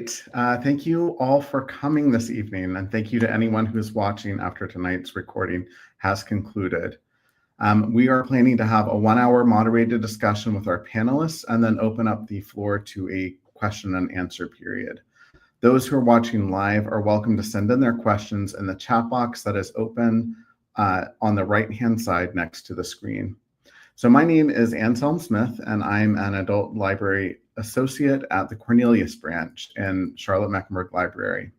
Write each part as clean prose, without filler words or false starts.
right. Thank you all for coming this evening, and thank you to anyone who's watching after tonight's recording has concluded. We are planning to have a 1-hour moderated discussion with our panelists and then open up the floor to a question and answer period. Those who are watching live are welcome to send in their questions in the chat box that is open on the right-hand side next to the screen. So my name is Anselm Smith, and I'm an adult library associate at the Cornelius branch in Charlotte Mecklenburg Library.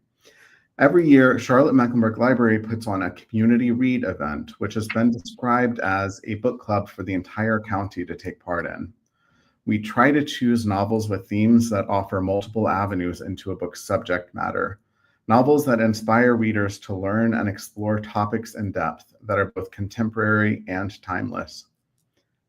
Every year, Charlotte Mecklenburg Library puts on a community read event, which has been described as a book club for the entire county to take part in. We try to choose novels with themes that offer multiple avenues into a book's subject matter, novels that inspire readers to learn and explore topics in depth that are both contemporary and timeless.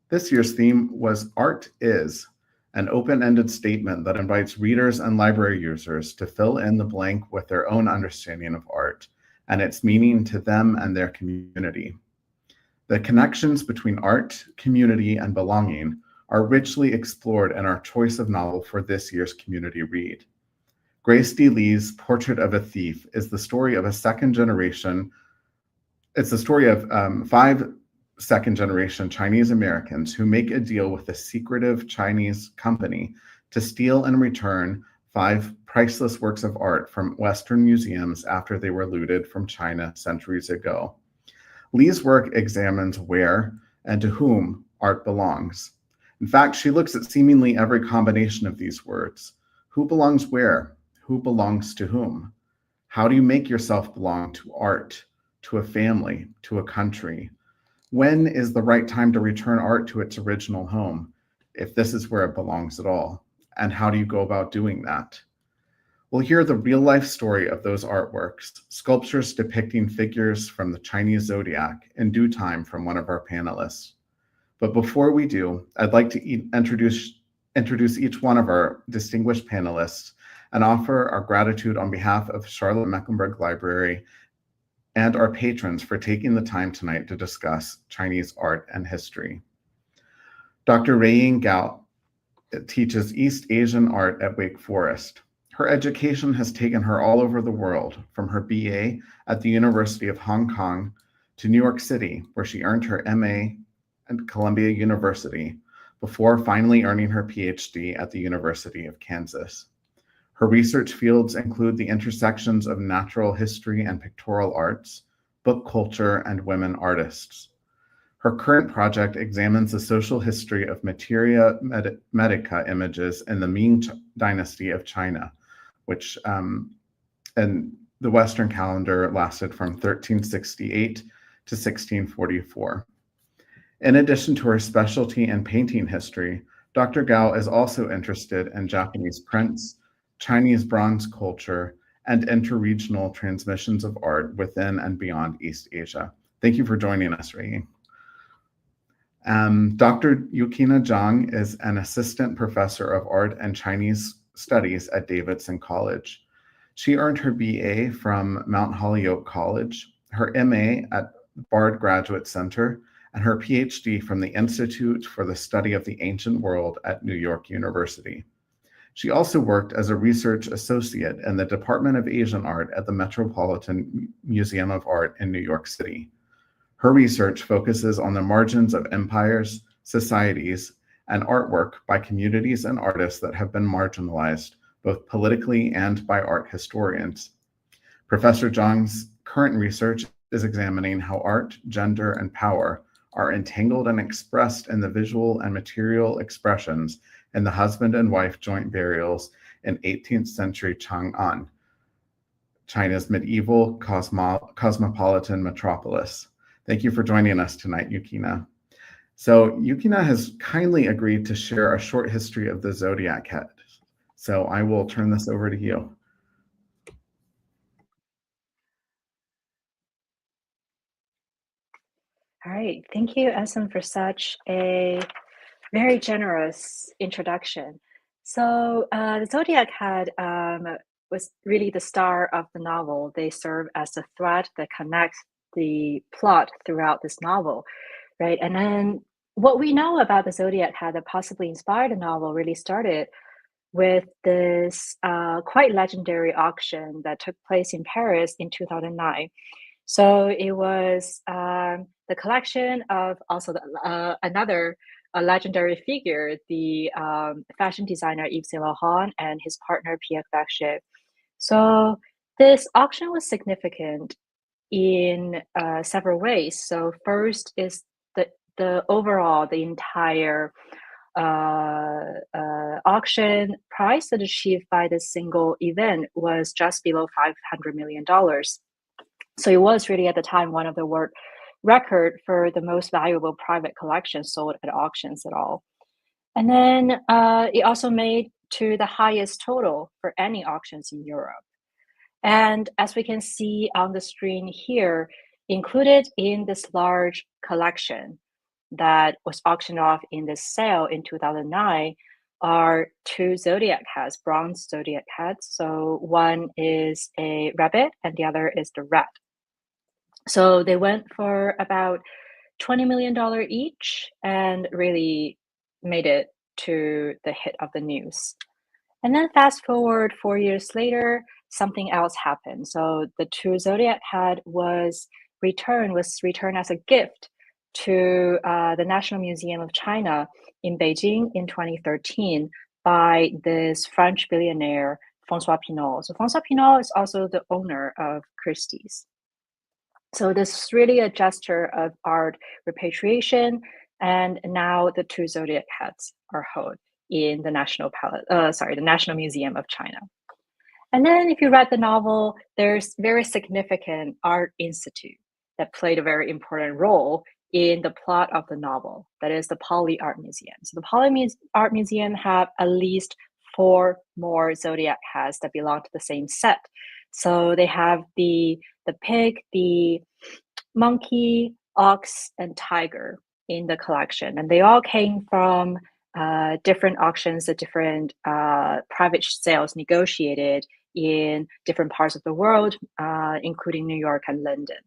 This year's theme was Art Is, an open-ended statement that invites readers and library users to fill in the blank with their own understanding of art and its meaning to them and their community. The connections between art, community, and belonging are richly explored in our choice of novel for this year's community read. Grace D. Lee's Portrait of a Thief is the story of a second-generation, it's the story of 5 second-generation Chinese Americans who make a deal with a secretive Chinese company to steal and return 5 priceless works of art from Western museums after they were looted from China centuries ago. Lee's work examines where and to whom art belongs. In fact, she looks at seemingly every combination of these words. Who belongs where? Who belongs to whom? How do you make yourself belong to art, to a family, to a country? When is the right time to return art to its original home, if this is where it belongs at all? And how do you go about doing that? We'll hear the real-life story of those artworks, sculptures depicting figures from the Chinese zodiac, in due time from one of our panelists. But before we do, I'd like to introduce each one of our distinguished panelists and offer our gratitude on behalf of Charlotte Mecklenburg Library and our patrons for taking the time tonight to discuss Chinese art and history. Dr. Ruiying teaches East Asian art at Wake Forest. Her education has taken her all over the world, from her BA at the University of Hong Kong to New York City, where she earned her MA at Columbia University, before finally earning her PhD at the University of Kansas. Her research fields include the intersections of natural history and pictorial arts, book culture, and women artists. Her current project examines the social history of materia medica images in the Ming Dynasty of China, which in the Western calendar lasted from 1368 to 1644. In addition to her specialty in painting history, Dr. Gao is also interested in Japanese prints, Chinese bronze culture, and interregional transmissions of art within and beyond East Asia. Thank you for joining us, Ruiying. Dr. Yukina Zhang is an assistant professor of art and Chinese studies at Davidson College. She earned her BA from Mount Holyoke College, her MA at Bard Graduate Center, and her PhD from the Institute for the Study of the Ancient World at New York University. She also worked as a research associate in the Department of Asian Art at the Metropolitan Museum of Art in New York City. Her research focuses on the margins of empires, societies, and artwork by communities and artists that have been marginalized, both politically and by art historians. Professor Zhang's current research is examining how art, gender, and power are entangled and expressed in the visual and material expressions in the husband and wife joint burials in 18th century Chang'an, China's medieval cosmopolitan metropolis. Thank you for joining us tonight, Yukina. So Yukina has kindly agreed to share a short history of the zodiac head. So I will turn this over to you. All right, thank you, Essen, for such a very generous introduction. So the Zodiac Head was really the star of the novel. They serve as the thread that connects the plot throughout this novel, right? And then what we know about the Zodiac Head that possibly inspired the novel really started with this quite legendary auction that took place in Paris in 2009. So it was the collection of also another legendary figure, the fashion designer Yves Saint Laurent and his partner Pierre Berger. So this auction was significant in several ways. So first is the overall, the entire auction price that achieved by this single event was just below $500 million. So it was really at the time one of the world record for the most valuable private collections sold at auctions at all. And then it also made to the highest total for any auctions in Europe. And as we can see on the screen here, included in this large collection that was auctioned off in this sale in 2009 are two zodiac heads, bronze zodiac heads. So one is a rabbit and the other is the rat. So they went for about $20 million each and really made it to the hit of the news. And then fast forward 4 years later, something else happened. So the two zodiac head was returned as a gift to the National Museum of China in Beijing in 2013 by this French billionaire, François Pinault. So François Pinault is also the owner of Christie's. So this is really a gesture of art repatriation, and now the two zodiac heads are held in the the National Museum of China. And then if you read the novel, there's very significant art institute that played a very important role in the plot of the novel. That is the Poly Art Museum. So the Poly Art Museum have at least 4 more zodiac heads that belong to the same set. So they have the pig, the monkey, ox, and tiger in the collection. And they all came from different auctions, the different private sales negotiated in different parts of the world, including New York and London.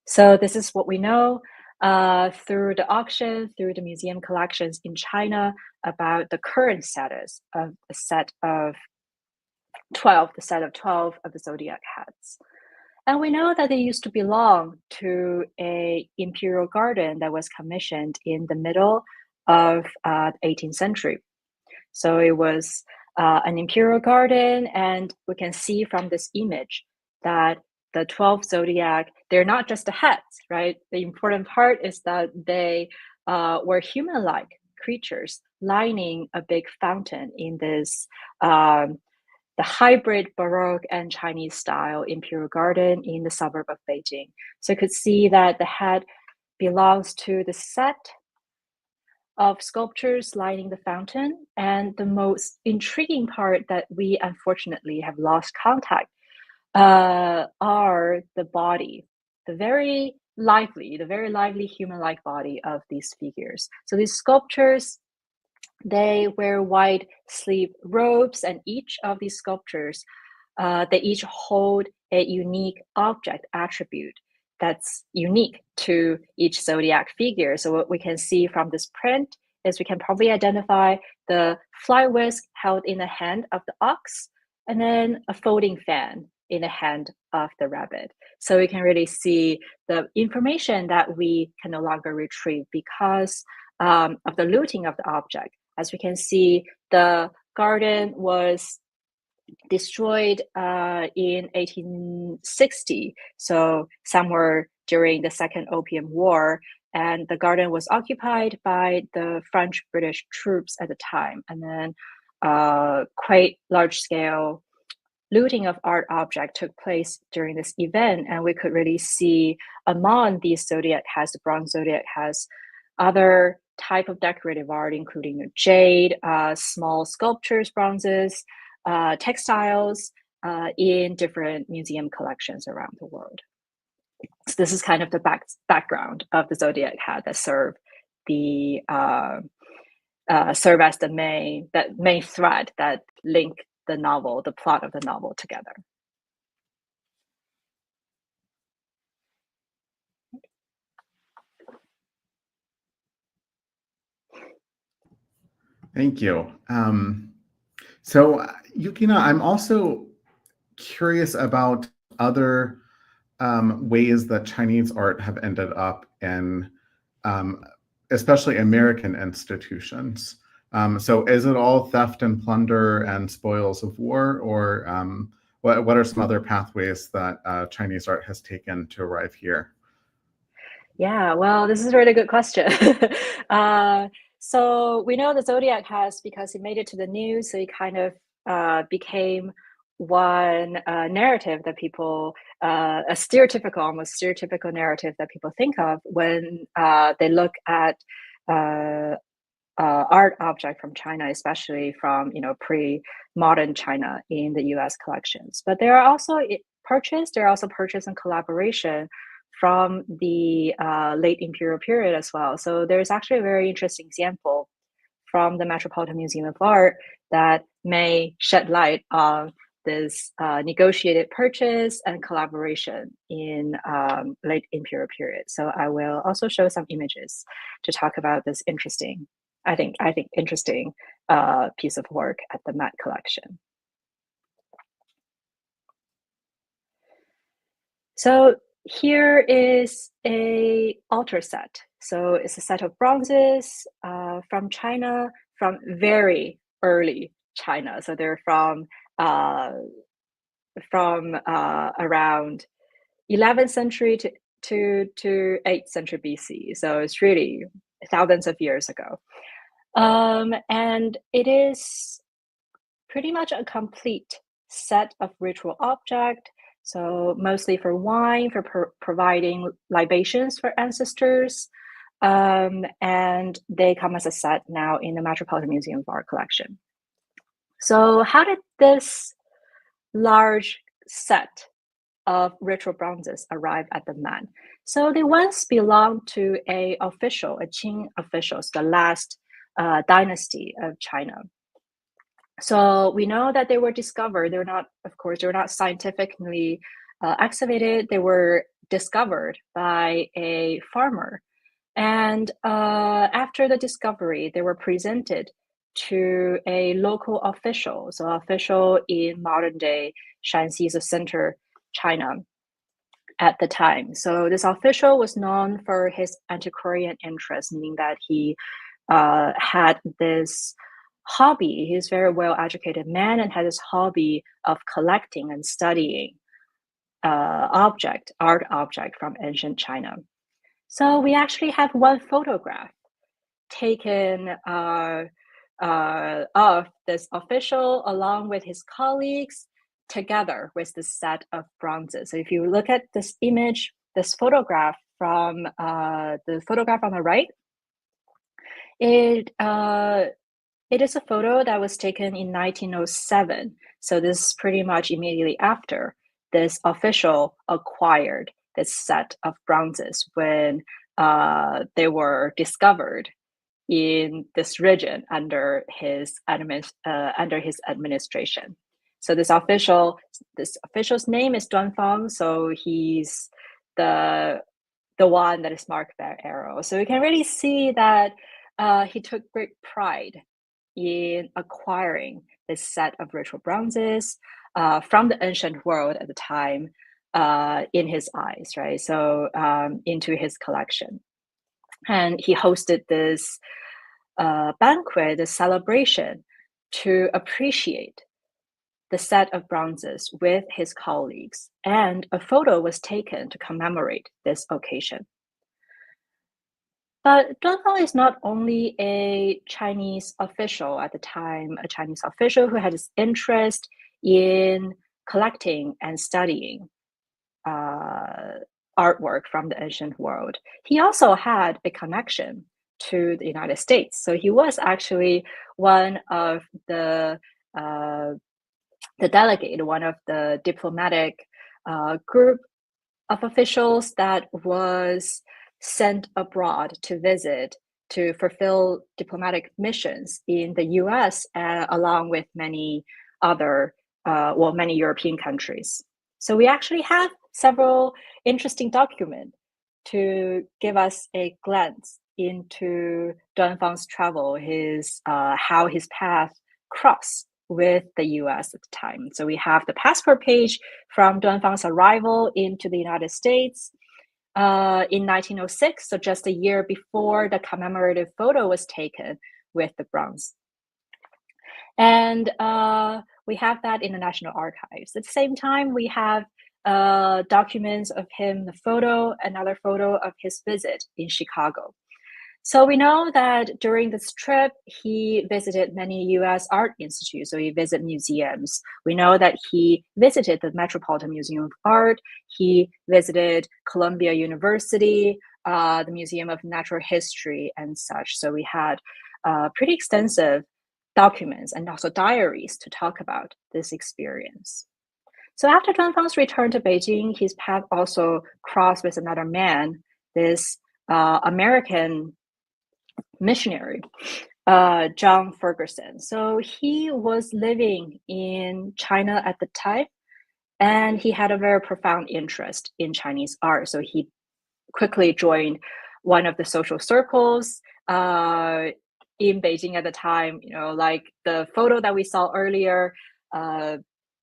So this is what we know through the auction, through the museum collections in China about the current status of the set of 12 of the zodiac heads. And we know that they used to belong to a imperial garden that was commissioned in the middle of the 18th century. So it was an imperial garden, and we can see from this image that the 12 zodiac, they're not just the heads, right? The important part is that they were human-like creatures lining a big fountain in this the hybrid Baroque and Chinese style imperial garden in the suburb of Beijing. So you could see that the head belongs to the set of sculptures lining the fountain. And the most intriguing part that we unfortunately have lost contact are the body, the very lively human-like body of these figures. So these sculptures, they wear wide sleeve robes, and each of these sculptures, they each hold a unique object attribute that's unique to each zodiac figure. So what we can see from this print is we can probably identify the fly whisk held in the hand of the ox, and then a folding fan in the hand of the rabbit. So we can really see the information that we can no longer retrieve because of the looting of the object. As we can see, the garden was destroyed in 1860, so somewhere during the Second Opium War, and the garden was occupied by the French-British troops at the time, and then quite large-scale looting of art objects took place during this event, and we could really see among these zodiac heads, the bronze zodiac heads, other type of decorative art, including jade, small sculptures, bronzes, textiles in different museum collections around the world. So this is kind of the background of the zodiac head that serve as the main thread that link the novel, the plot of the novel together. Thank you. So, Yukina, I'm also curious about other ways that Chinese art have ended up in, um, especially American institutions. So, is it all theft and plunder and spoils of war, or what are some other pathways that Chinese art has taken to arrive here? Yeah, well, this is a really good question. So we know the Zodiac has because it made it to the news, so it kind of became one narrative that people, a stereotypical, almost stereotypical narrative that people think of when they look at uh, art object from China, especially from pre-modern China in the U.S. collections. But there are also purchased in collaboration from the late imperial period as well. So there's actually a very interesting example from the Metropolitan Museum of Art that may shed light on this negotiated purchase and collaboration in late imperial period. So I will also show some images to talk about this interesting, I think interesting piece of work at the Met collection. So here is a altar set. So it's a set of bronzes from China, from very early China. So they're uh, from around 11th century to 8th century BC. So it's really thousands of years ago. And it is pretty much a complete set of ritual object. So mostly for wine, for providing libations for ancestors. And they come as a set now in the Metropolitan Museum of Art collection. So how did this large set of ritual bronzes arrive at the Met? So they once belonged to a Qing officials, the last dynasty of China. So we know that they were discovered. They're not, of course, they're not scientifically excavated. They were discovered by a farmer. And after the discovery, they were presented to a local official, so official in modern day Shanxi, so center China at the time. So this official was known for his antiquarian interest, meaning that he had this hobby. He's a very well educated man and had this hobby of collecting and studying art object from ancient China. So we actually have one photograph taken of this official along with his colleagues together with this set of bronzes. So if you look at this image, this photograph from the photograph on the right, it is a photo that was taken in 1907. So this is pretty much immediately after this official acquired this set of bronzes when they were discovered in this region under his administration. So this official's name is Duanfang. So he's the one that is marked by arrow. So you can really see that he took great pride in acquiring this set of ritual bronzes from the ancient world at the time in his eyes, right? So into his collection. And he hosted this banquet, this celebration to appreciate the set of bronzes with his colleagues. And a photo was taken to commemorate this occasion. But Duanfang is not only a Chinese official at the time, a Chinese official who had this interest in collecting and studying artwork from the ancient world. He also had a connection to the United States. So he was actually one of the delegate, one of the diplomatic group of officials that was sent abroad to visit to fulfill diplomatic missions in the US along with many other, many European countries. So we actually have several interesting documents to give us a glance into Duanfang's travel, his how his path crossed with the US at the time. So we have the passport page from Duanfang's arrival into the United States in 1906, so just a year before the commemorative photo was taken with the bronze. And we have that in the National Archives. At the same time, we have documents of him, the photo, another photo of his visit in Chicago. So we know that during this trip, he visited many US art institutes, so he visited museums. We know that he visited the Metropolitan Museum of Art, he visited Columbia University, the Museum of Natural History and such. So we had pretty extensive documents and also diaries to talk about this experience. So after Duanfang's return to Beijing, his path also crossed with another man, this American missionary, Zhang Ferguson. So he was living in China at the time, and he had a very profound interest in Chinese art. So he quickly joined one of the social circles in Beijing at the time, like the photo that we saw earlier,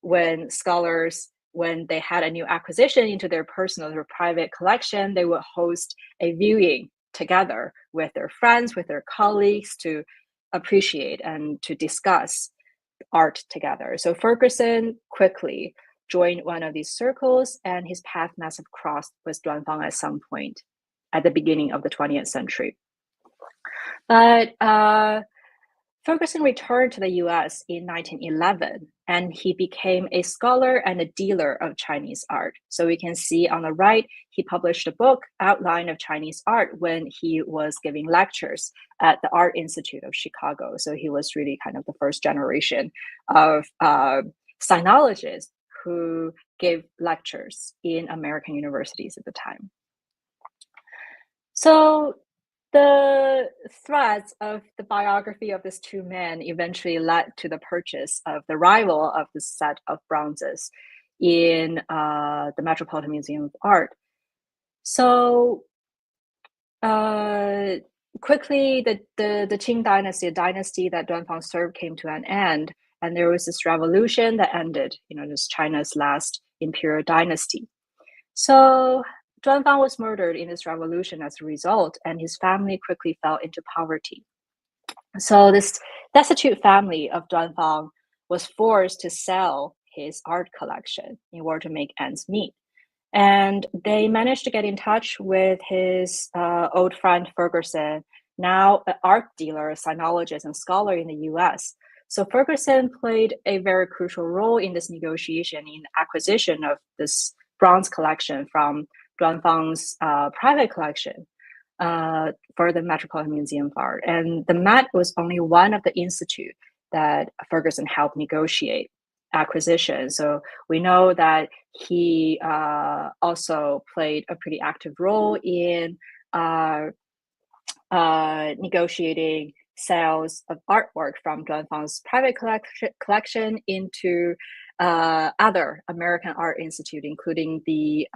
when scholars, when they had a new acquisition into their personal or private collection, they would host a viewing together with their friends, with their colleagues to appreciate and to discuss art together. So Ferguson quickly joined one of these circles, and his path must have crossed with Duanfang at some point at the beginning of the 20th century. But Ferguson returned to the US in 1911, and he became a scholar and a dealer of Chinese art. So we can see on the right, he published a book, Outline of Chinese Art, when he was giving lectures at the Art Institute of Chicago. So he was really kind of the first generation of sinologists who gave lectures in American universities at the time. So the threads of the biography of these two men eventually led to the purchase of the rival of this set of bronzes in the Metropolitan Museum of Art. So quickly, the Qing dynasty, a dynasty that Duanfang served, came to an end, and there was this revolution that ended, just China's last imperial dynasty. So Duanfang was murdered in this revolution as a result, and his family quickly fell into poverty. So this destitute family of Duanfang was forced to sell his art collection in order to make ends meet. And they managed to get in touch with his old friend Ferguson, now an art dealer, a sinologist, and scholar in the US. So Ferguson played a very crucial role in this negotiation, in acquisition of this bronze collection from Duanfang's private collection for the Metropolitan Museum of Art. And the Met was only one of the institute that Ferguson helped negotiate acquisition. So we know that he also played a pretty active role in negotiating sales of artwork from Duanfang's private collection into other American art institute, including the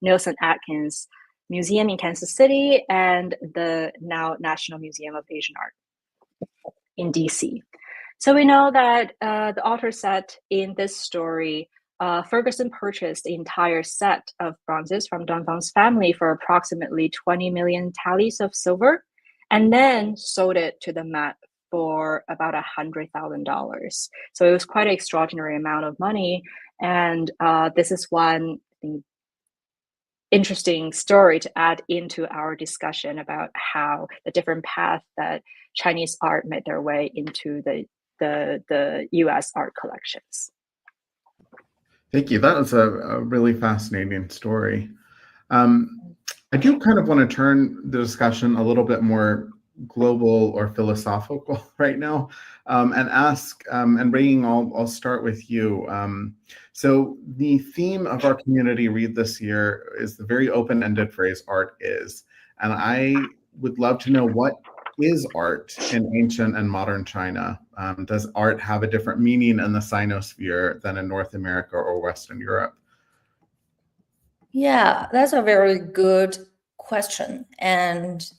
Nelson Atkins Museum in Kansas City and the now National Museum of Asian Art in DC. So we know that the author said in this story, Ferguson purchased the entire set of bronzes from Duanfang's family for approximately 20 million tallies of silver, and then sold it to the Met for about $100,000. So it was quite an extraordinary amount of money. And this is one interesting story to add into our discussion about how the different paths that Chinese art made their way into the US art collections. Thank you. That was a really fascinating story. I do kind of want to turn the discussion a little bit more global or philosophical right now, and ask, and Ruiying, I'll start with you. So the theme of our community read this year is the very open-ended phrase, art is. And I would love to know, what is art in ancient and modern China? Does art have a different meaning in the Sinosphere than in North America or Western Europe? Yeah, that's a very good question. And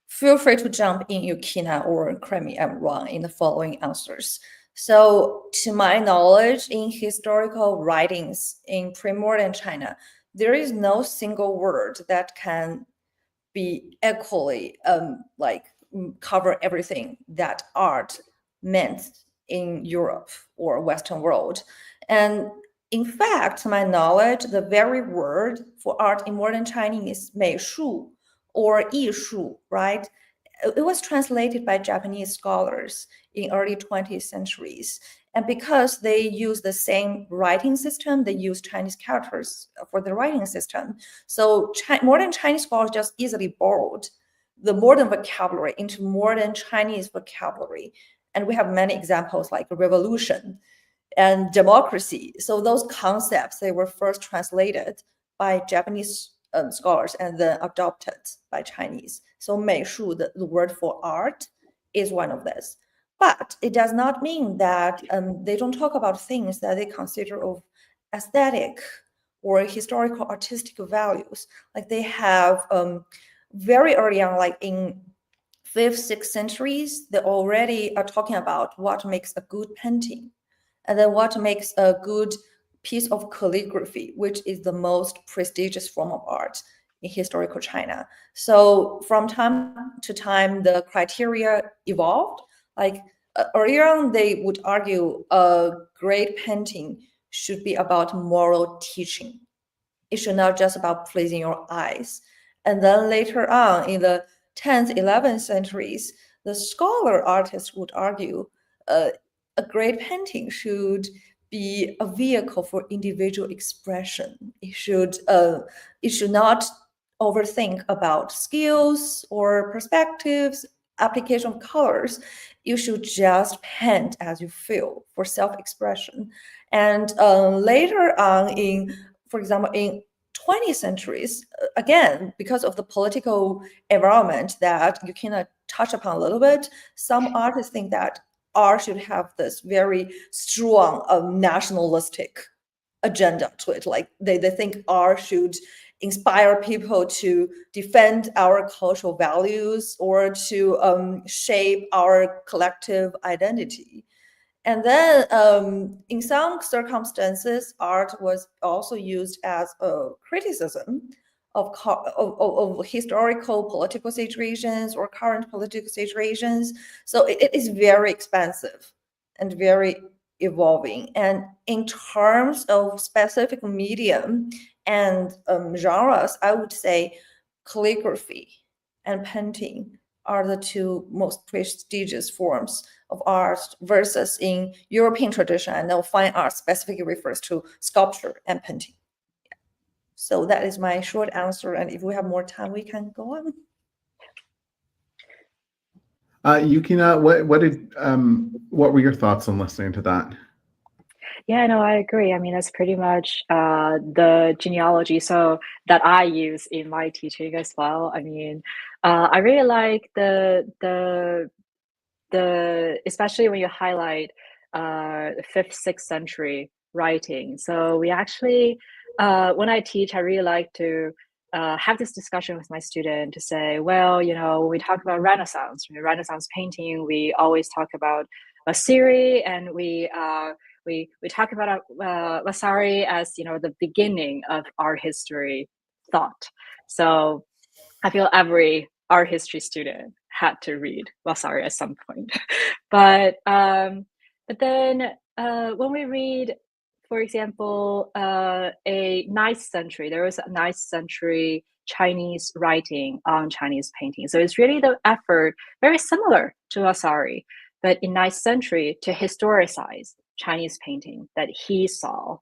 feel free to jump in, Yukina, or correct me if I'm wrong in the following answers. So to my knowledge, in historical writings in pre-modern China, there is no single word that can be equally cover everything that art meant in Europe or Western world. And in fact, to my knowledge, the very word for art in modern Chinese, 美术 or 艺术, right? It was translated by Japanese scholars in early 20th centuries. And because they use the same writing system, they use Chinese characters for the writing system. So modern Chinese scholars just easily borrowed the modern vocabulary into modern Chinese vocabulary. And we have many examples like revolution and democracy. So those concepts, they were first translated by Japanese scholars and then adopted by Chinese. So 美术, the word for art, is one of this. But it does not mean that they don't talk about things that they consider of aesthetic or historical artistic values. Like they have very early on, like in 5th, 6th centuries, they already are talking about what makes a good painting and then what makes a good piece of calligraphy, which is the most prestigious form of art in historical China. So from time to time, the criteria evolved. Like earlier on, they would argue a great painting should be about moral teaching. It should not just about pleasing your eyes. And then later on, in the 10th, 11th centuries, the scholar artists would argue a great painting should be a vehicle for individual expression. It should not overthink about skills or perspectives, application of colors. You should just paint as you feel for self-expression. And later on, for example, in 20th centuries, again, because of the political environment that Yukina touched upon a little bit, some artists think that art should have this very strong nationalistic agenda to it. Like they think art should inspire people to defend our cultural values or to shape our collective identity. And then in some circumstances, art was also used as a criticism of historical political situations or current political situations. So it is very expansive and very evolving. And in terms of specific medium and genres, I would say calligraphy and painting are the two most prestigious forms of art, versus in European tradition, I know fine art specifically refers to sculpture and painting. Yeah. So that is my short answer. And if we have more time, we can go on. Yukina, what were your thoughts on listening to that? Yeah, no, I agree. I mean, that's pretty much the genealogy that I use in my teaching as well. I mean, I really like the especially when you highlight 5th, 6th century writing. So we actually, when I teach, I really like to have this discussion with my student to say, well, you know, when we talk about Renaissance painting, we always talk about Vasari, and we talk about Vasari as, you know, the beginning of art history thought. So I feel every art history student had to read Vasari at some point. But then when we read, for example, a 9th century, there was a 9th century Chinese writing on Chinese painting. So it's really the effort, very similar to Vasari, but in 9th century to historicize Chinese painting that he saw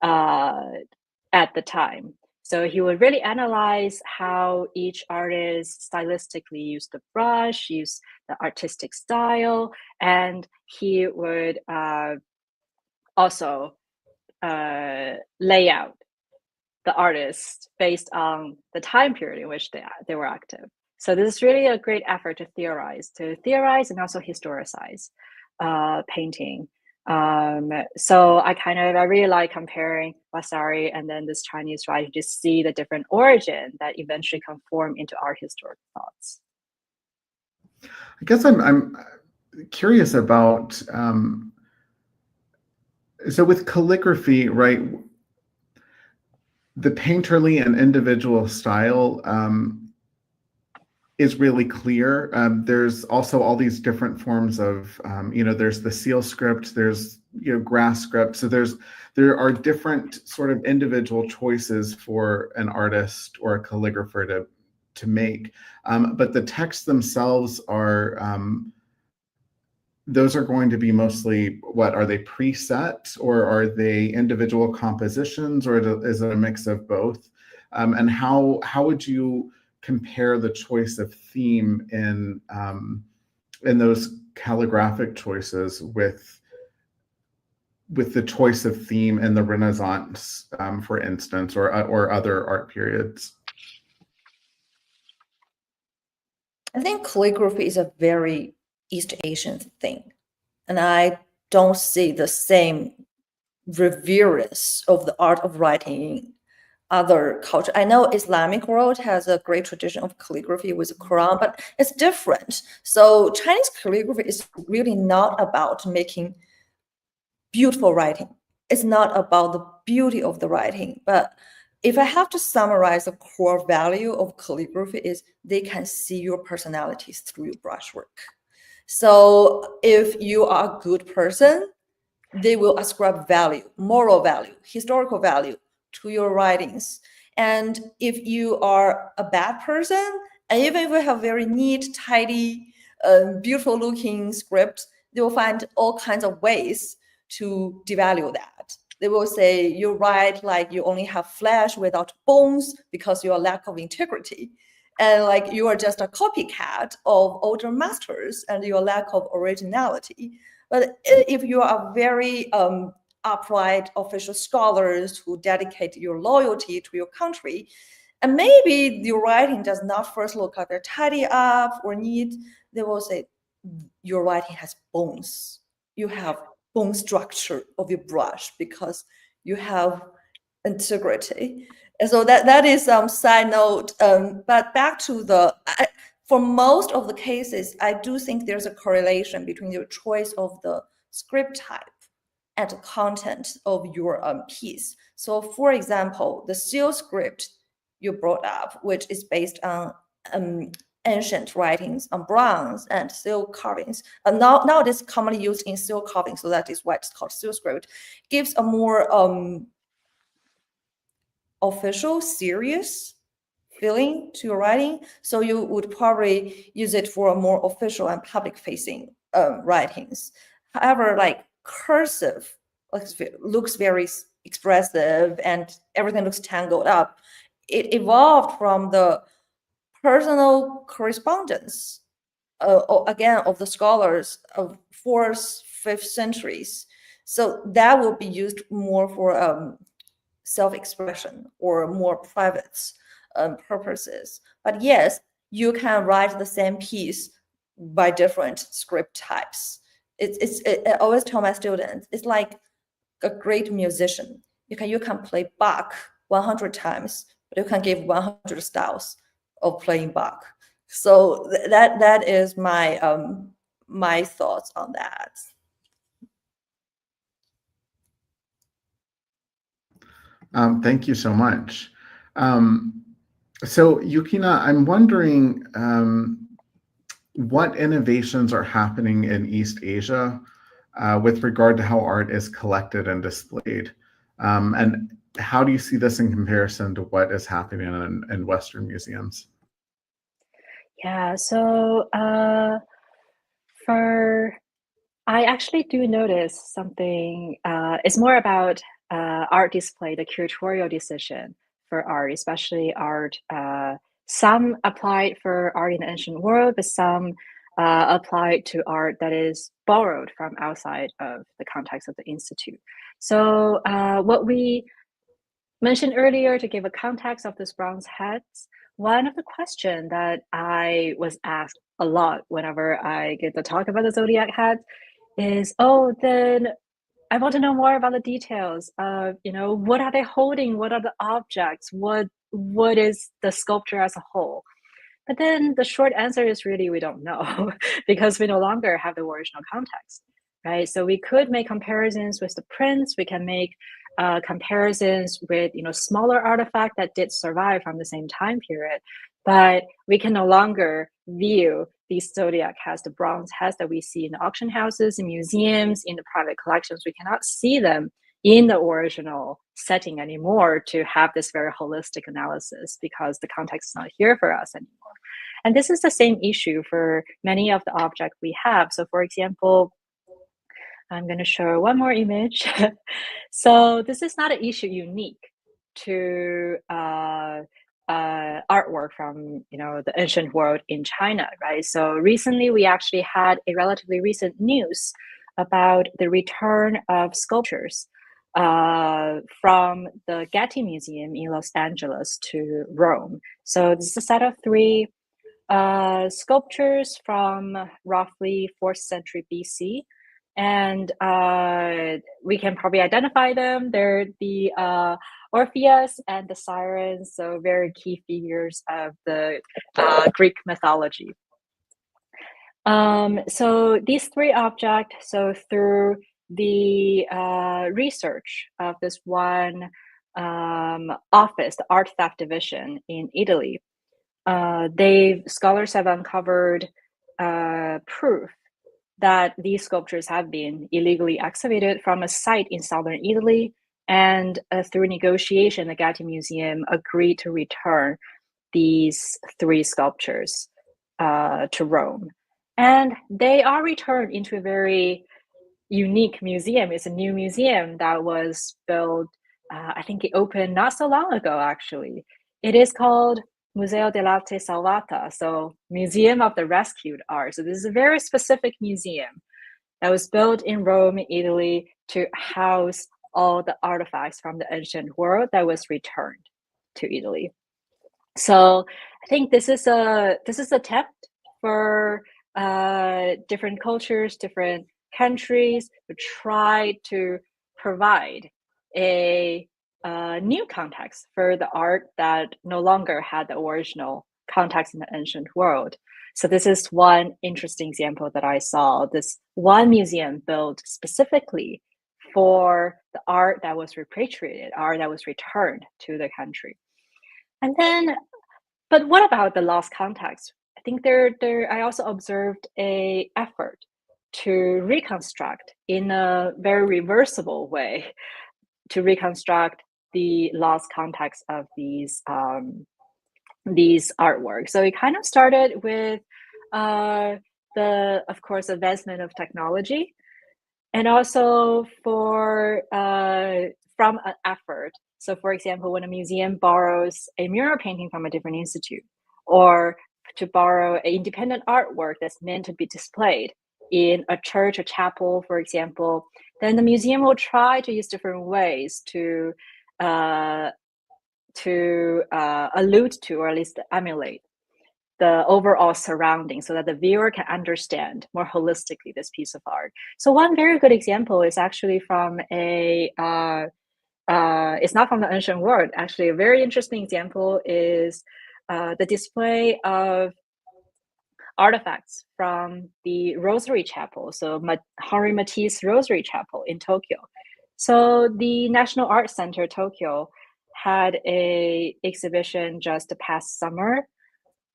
at the time. So he would really analyze how each artist stylistically used the brush, use the artistic style, and he would also lay out the artist based on the time period in which they were active. So this is really a great effort to theorize and also historicize painting. So I really like comparing Vasari and then this Chinese writing to see the different origin that eventually conform into our historic thoughts. I guess I'm curious about So with calligraphy, right, the painterly and individual style is really clear. There's also all these different forms of, there's the seal script, there's, grass script. So there are different sort of individual choices for an artist or a calligrapher to make. But the texts themselves are, those are going to be mostly, what are they, preset, or are they individual compositions, or is it a mix of both? And how would you compare the choice of theme in those calligraphic choices with the choice of theme in the Renaissance, for instance, or other art periods? I think calligraphy is a very East Asian thing, and I don't see the same reverence of the art of writing in other culture. I know Islamic world has a great tradition of calligraphy with the Quran, but it's different. So Chinese calligraphy is really not about making beautiful writing. It's not about the beauty of the writing, but if I have to summarize the core value of calligraphy is they can see your personalities through your brushwork. So if you are a good person, they will ascribe value, moral value, historical value to your writings. And if you are a bad person, and even if you have very neat, tidy, beautiful looking script, they will find all kinds of ways to devalue that. They will say you write like you only have flesh without bones because your lack of integrity. And like you are just a copycat of older masters and your lack of originality. But if you are very upright official scholars who dedicate your loyalty to your country, and maybe your writing does not first look like they're tidy up or neat, they will say your writing has bones. You have bone structure of your brush because you have integrity. And so that is some side note. But back to for most of the cases, I do think there's a correlation between your choice of the script type and the content of your piece. So for example, the seal script you brought up, which is based on ancient writings on bronze and seal carvings. Now it is commonly used in seal carving, so that is why it's called seal script. Gives a more official, serious feeling to your writing. So you would probably use it for a more official and public-facing writings. However, like cursive looks very expressive and everything looks tangled up. It evolved from the personal correspondence, again, of the scholars of 4th, 5th centuries. So that will be used more for self-expression or more private purposes. But yes, you can write the same piece by different script types. I always tell my students, it's like a great musician. You can play Bach 100 times, but you can give 100 styles of playing Bach. So that is my my thoughts on that. Thank you so much. So Yukina, I'm wondering what innovations are happening in East Asia with regard to how art is collected and displayed. And how do you see this in comparison to what is happening in Western museums? Yeah, so I actually do notice something. It's more about art display, the curatorial decision for art, especially art. Some applied for art in the ancient world, but some applied to art that is borrowed from outside of the context of the institute. So what we mentioned earlier, to give a context of this bronze heads, one of the questions that I was asked a lot whenever I get to talk about the zodiac heads is, oh, then I want to know more about the details of, what are they holding? What are the objects? What is the sculpture as a whole? But then the short answer is really we don't know because we no longer have the original context. right? So we could make comparisons with the prints. We can make comparisons with smaller artifacts that did survive from the same time period, but we can no longer view these zodiac heads, the bronze heads that we see in the auction houses, in museums, in the private collections. We cannot see them in the original setting anymore to have this very holistic analysis because the context is not here for us anymore. And this is the same issue for many of the objects we have. So for example, I'm going to show one more image. So this is not an issue unique to artwork from the ancient world in China, right? So recently we actually had a relatively recent news about the return of sculptures from the Getty Museum in Los Angeles to Rome. So this is a set of 3 sculptures from roughly 4th century BC. And we can probably identify them. They're the Orpheus and the Sirens, so very key figures of the Greek mythology. So these 3 objects, so through the research of this one office, the Art Theft Division in Italy, scholars have uncovered proof that these sculptures have been illegally excavated from a site in southern Italy, and through negotiation, the Getty Museum agreed to return these 3 sculptures to Rome. And they are returned into a very unique museum. It's a new museum that was built, I think it opened not so long ago, actually. It is called Museo dell'Arte Salvata, so Museum of the Rescued Art. So this is a very specific museum that was built in Rome, Italy, to house all the artifacts from the ancient world that was returned to Italy. So I think this is a attempt for different cultures, different countries to try to provide a new context for the art that no longer had the original context in the ancient world. So this is one interesting example that I saw. This one museum built specifically for the art that was repatriated, art that was returned to the country. And then, but what about the lost context? I think I also observed an effort to reconstruct in a very reversible way, to reconstruct the lost context of these artworks. So it kind of started with of course, advancement of technology, and also from an effort. So for example, when a museum borrows a mural painting from a different institute, or to borrow an independent artwork that's meant to be displayed in a church or chapel, for example, then the museum will try to use different ways to allude to, or at least emulate, the overall surrounding so that the viewer can understand more holistically this piece of art. So one very good example is actually from it's not from the ancient world. Actually, a very interesting example is the display of artifacts from the Rosary Chapel, so Henri Matisse Rosary Chapel in Tokyo. So the National Art Center Tokyo had a exhibition just the past summer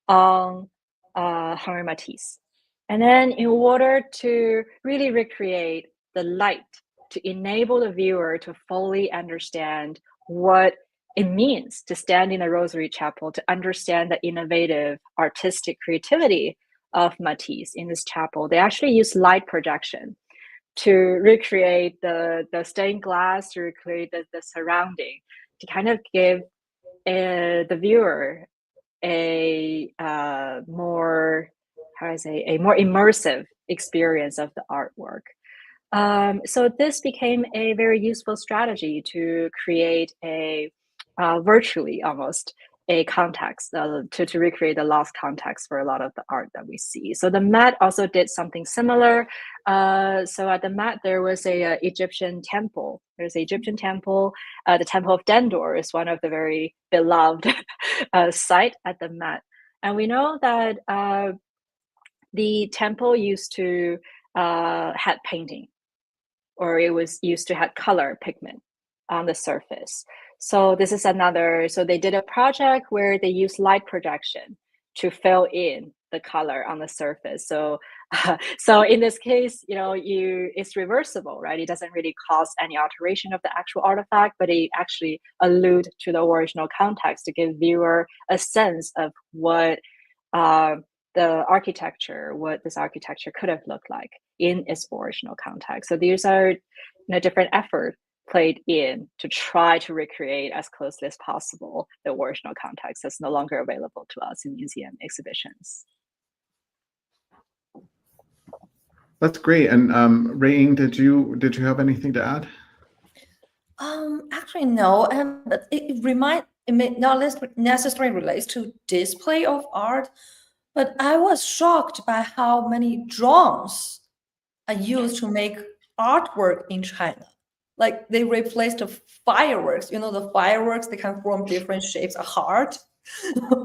on Henri Matisse. And then in order to really recreate the light, to enable the viewer to fully understand what it means to stand in a Rosary Chapel, to understand the innovative artistic creativity of Matisse in this chapel, they actually use light projection to recreate the stained glass, to recreate the surrounding, to kind of give the viewer a more immersive experience of the artwork. So this became a very useful strategy to create a virtually almost a context to recreate the lost context for a lot of the art that we see. So the Met also did something similar. So at the Met, there was a Egyptian temple. There's an Egyptian temple. The Temple of Dendur is one of the very beloved site at the Met. And we know that the temple used to had painting or it was used to have color pigment on the surface. So this is another, so they did a project where they used light projection to fill in the color on the surface. So, so in this case, it's reversible, right? It doesn't really cause any alteration of the actual artifact, but it actually allude to the original context to give viewer a sense of what the architecture, what this architecture could have looked like in its original context. So these are different efforts played in to try to recreate as closely as possible the original context that's no longer available to us in museum exhibitions. That's great. And Ruiying, did you have anything to add? Actually, no. But it may not necessarily relates to display of art, but I was shocked by how many drones are used to make artwork in China. Like they replaced the fireworks. The fireworks, they can form different shapes, a heart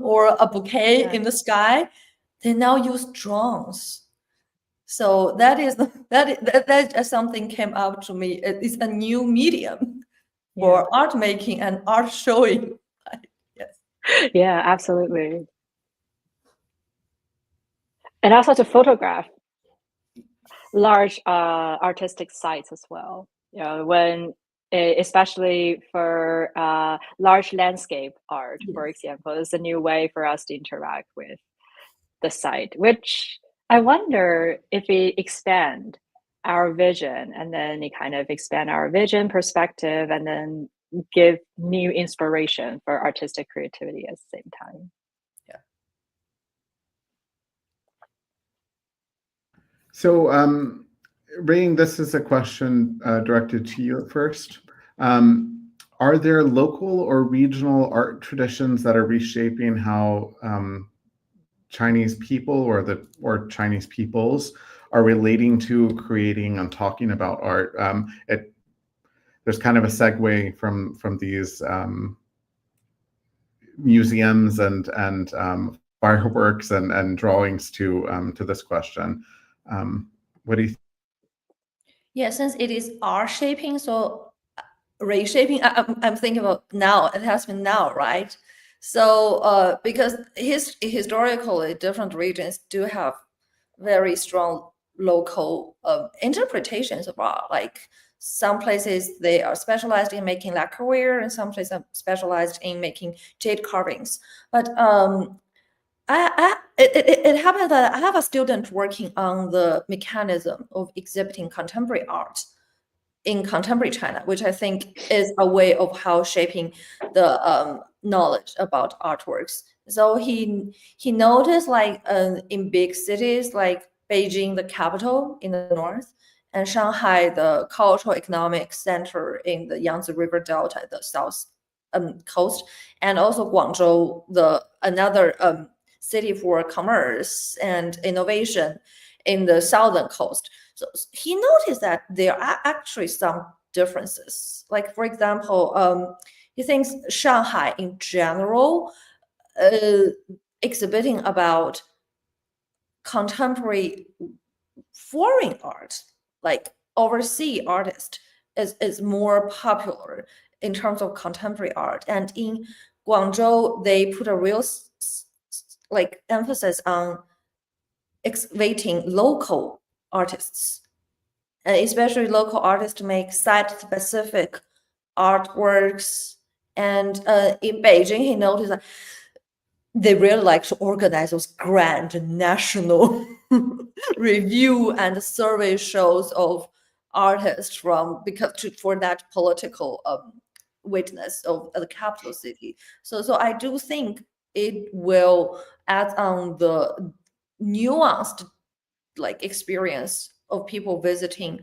or a bouquet in the sky. They now use drones. So that just something came up to me. It's a new medium for art making and art showing. Yes. Yeah, absolutely. And also to photograph large artistic sites as well. Especially for large landscape art, for example, it's a new way for us to interact with the site, which I wonder if we expand our vision, and then it kind of expand our vision perspective, and then give new inspiration for artistic creativity at the same time. So, Ruiying, this is a question directed to you at first. Are there local or regional art traditions that are reshaping how Chinese people or Chinese peoples are relating to creating and talking about art? There's kind of a segue from these museums and fireworks and drawings to this question. What do you think? Yeah, since it is art shaping, so reshaping, I'm thinking about now, it has been now, right? So because historically different regions do have very strong local interpretations of art. Like some places they are specialized in making lacquerware, and some places are specialized in making jade carvings. But it happened that I have a student working on the mechanism of exhibiting contemporary art in contemporary China, which I think is a way of how shaping the knowledge about artworks. So he noticed like in big cities like Beijing, the capital in the north, and Shanghai, the cultural economic center in the Yangtze River Delta, the south coast, and also Guangzhou, another city for commerce and innovation in the southern coast. So he noticed that there are actually some differences. Like, for example, he thinks Shanghai in general exhibiting about contemporary foreign art, like overseas artist, is more popular in terms of contemporary art. And in Guangzhou, they put a real emphasis on excavating local artists, and especially local artists make site-specific artworks. And in Beijing, he noticed that they really like to organize those grand national review and survey shows of artists for that political witness of the capital city. So I do think it will add on the nuanced experience of people visiting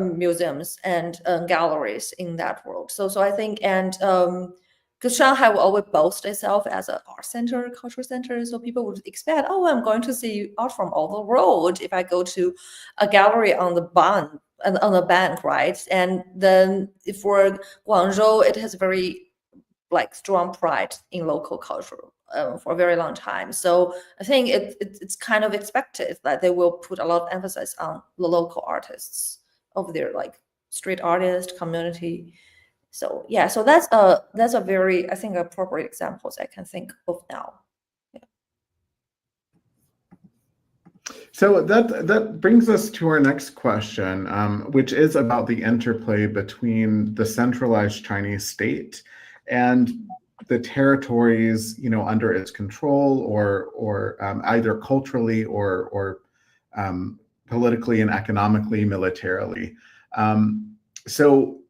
museums and galleries in that world. So I think, and because Shanghai will always boast itself as an art center, cultural center, so people would expect, oh, I'm going to see art from all the world if I go to a gallery on the bank, right? And then for Guangzhou, it has very strong pride in local culture for a very long time. So I think it's kind of expected that they will put a lot of emphasis on the local artists of their street artist community. So yeah, so that's a very, I think, appropriate examples I can think of now. So that brings us to our next question, which is about the interplay between the centralized Chinese state and the territories, under its control, or either culturally or politically and economically, militarily. So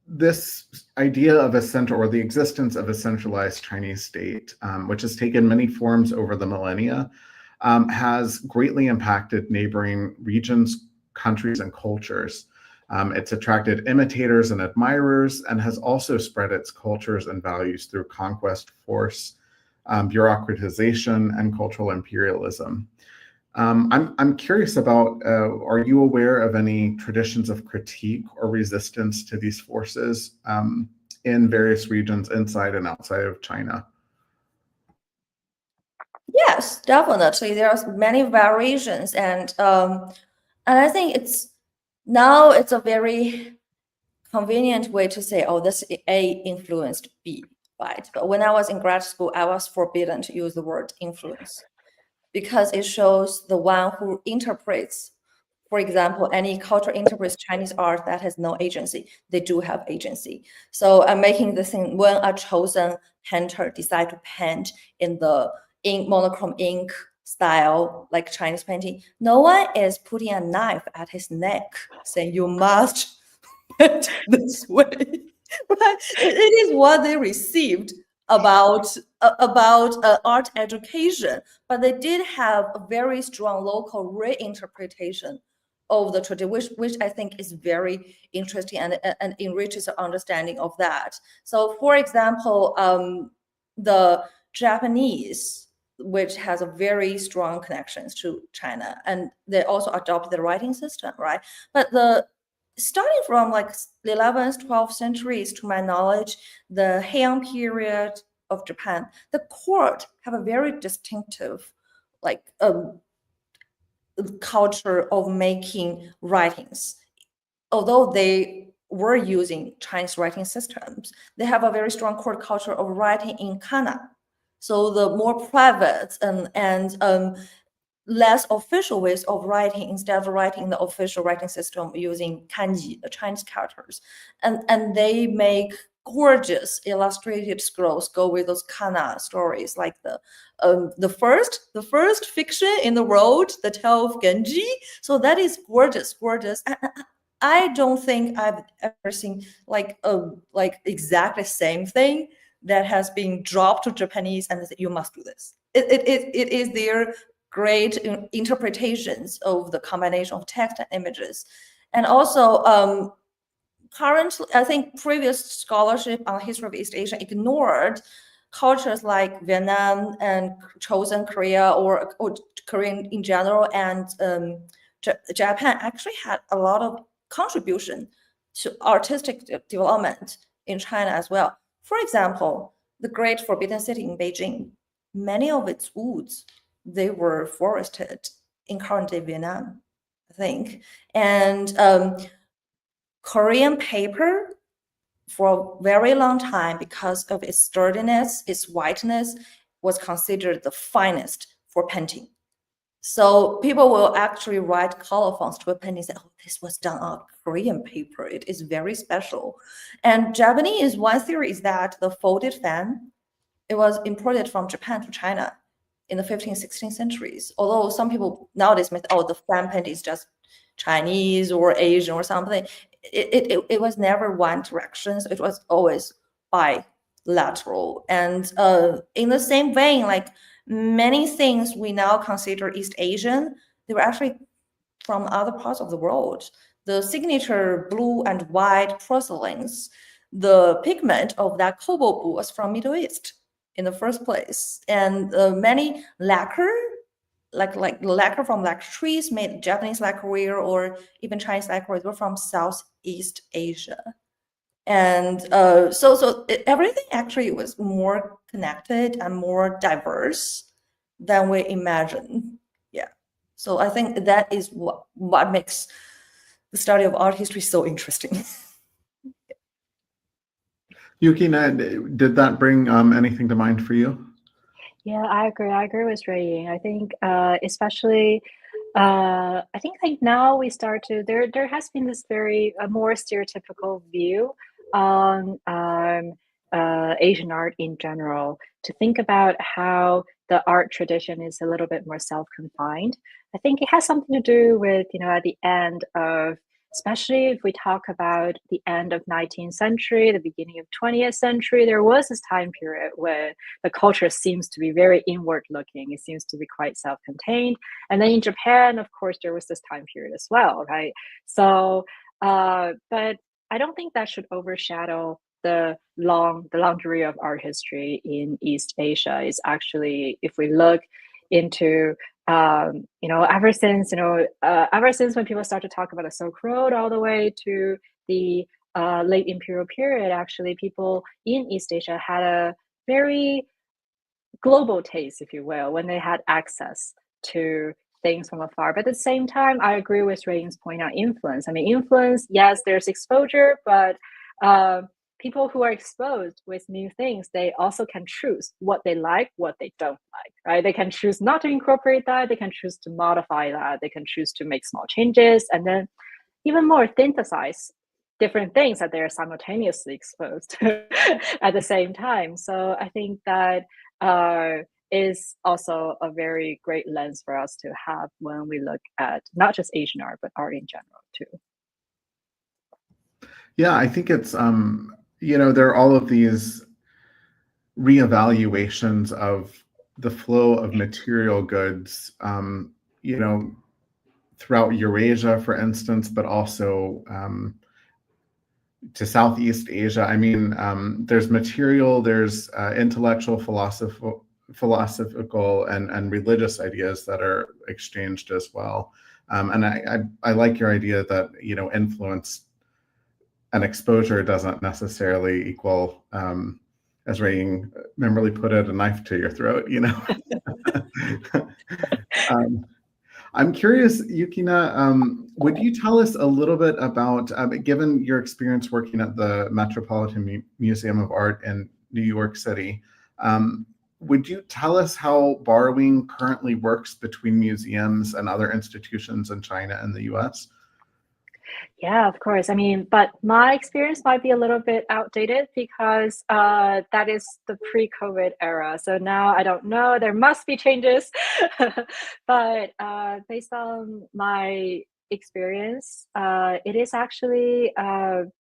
this idea of the existence of a centralized Chinese state, which has taken many forms over the millennia, has greatly impacted neighboring regions, countries, and cultures. It's attracted imitators and admirers, and has also spread its cultures and values through conquest, force, bureaucratization, and cultural imperialism. I'm curious about, are you aware of any traditions of critique or resistance to these forces in various regions inside and outside of China? Yes, definitely. There are many variations, and I think it's a very convenient way to say, oh, this A influenced B, right? But when I was in grad school, I was forbidden to use the word influence because it shows the one who interprets, for example, any culture interprets Chinese art that has no agency. They do have agency. So I'm making the thing, when a chosen painter decide to paint in the monochrome ink style, like Chinese painting, no one is putting a knife at his neck saying you must paint this way. Right? It is what they received about art education, but they did have a very strong local reinterpretation of the tradition, which I think is very interesting and enriches the understanding of that. So, for example, the Japanese, which has a very strong connections to China, and they also adopted the writing system, right? But starting from like 11th, 12th centuries, to my knowledge, the Heian period of Japan, the court have a very distinctive, like, culture of making writings. Although they were using Chinese writing systems, they have a very strong court culture of writing in kana. So the more private and less official ways of writing, instead of writing the official writing system using kanji, the Chinese characters, and they make gorgeous illustrated scrolls go with those kana stories, like the first fiction in the world, the Tale of Genji. So that is gorgeous. I don't think I've ever seen like exactly same thing that has been dropped to Japanese and said, you must do this. It is their great interpretations of the combination of text and images. And also, currently, I think previous scholarship on history of East Asia ignored cultures like Vietnam and chosen Korea or Korean in general, and Japan actually had a lot of contribution to artistic development in China as well. For example, the Great Forbidden City in Beijing, many of its woods, they were forested in current-day Vietnam, I think. And Korean paper, for a very long time, because of its sturdiness, its whiteness, was considered the finest for painting. So people will actually write colophons to a painting and say, oh, this was done on Korean paper. It is very special. And Japanese, one theory is that the folded fan, it was imported from Japan to China in the 15th, 16th centuries. Although some people nowadays think, oh, the fan painting is just Chinese or Asian or something. It was never one direction. So it was always bilateral. And in the same vein, like many things we now consider East Asian, they were actually from other parts of the world. The signature blue and white porcelains, the pigment of that cobalt blue was from Middle East in the first place. And many lacquer, like lacquer from lacquer trees, made Japanese lacquerware or even Chinese lacquerware, were from Southeast Asia. And so everything actually was more connected and more diverse than we imagined. Yeah. So I think that is what makes the study of art history is so interesting. Yukina, did that bring anything to mind for you? Yeah, I agree. I agree with Ruiying. I think, especially, I think like now we start to there has been this very more stereotypical view on Asian art in general. To think about how the art tradition is a little bit more self-confined. I think it has something to do with, at the end of, especially if we talk about the end of 19th century, the beginning of 20th century, there was this time period where the culture seems to be very inward looking. It seems to be quite self-contained. And then in Japan, of course, there was this time period as well, right? So, but I don't think that should overshadow the laundry of art history in East Asia. Is actually, if we look into ever since when people start to talk about the Silk Road all the way to the late imperial period, actually people in East Asia had a very global taste, if you will, when they had access to things from afar. But at the same time, I agree with Ruiying's point on influence. I mean, influence, yes, there's exposure, but people who are exposed with new things, they also can choose what they like, what they don't like, right? They can choose not to incorporate that. They can choose to modify that. They can choose to make small changes, and then even more synthesize different things that they're simultaneously exposed to at the same time. So I think that is also a very great lens for us to have when we look at not just Asian art, but art in general too. Yeah, I think it's there are all of these reevaluations of the flow of material goods, throughout Eurasia, for instance, but also to Southeast Asia. I mean, there's material, there's intellectual, philosophical, and religious ideas that are exchanged as well. And I like your idea that influence and exposure doesn't necessarily equal, as Ruiying memorably put it, a knife to your throat. I'm curious, Yukina, would you tell us a little bit about, given your experience working at the Metropolitan Museum of Art in New York City, would you tell us how borrowing currently works between museums and other institutions in China and the US? Yeah, of course. I mean, but my experience might be a little bit outdated because that is the pre-COVID era. So now I don't know. There must be changes. But based on my experience, it is actually, so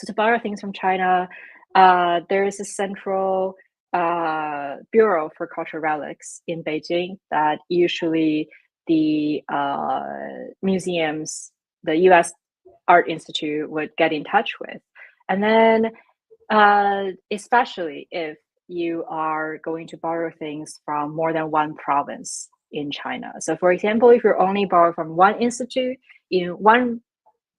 to borrow things from China, there is a central bureau for cultural relics in Beijing that usually the museums, the US Art Institute would get in touch with. And then, especially if you are going to borrow things from more than one province in China. So, for example, if you're only borrow from one institute in one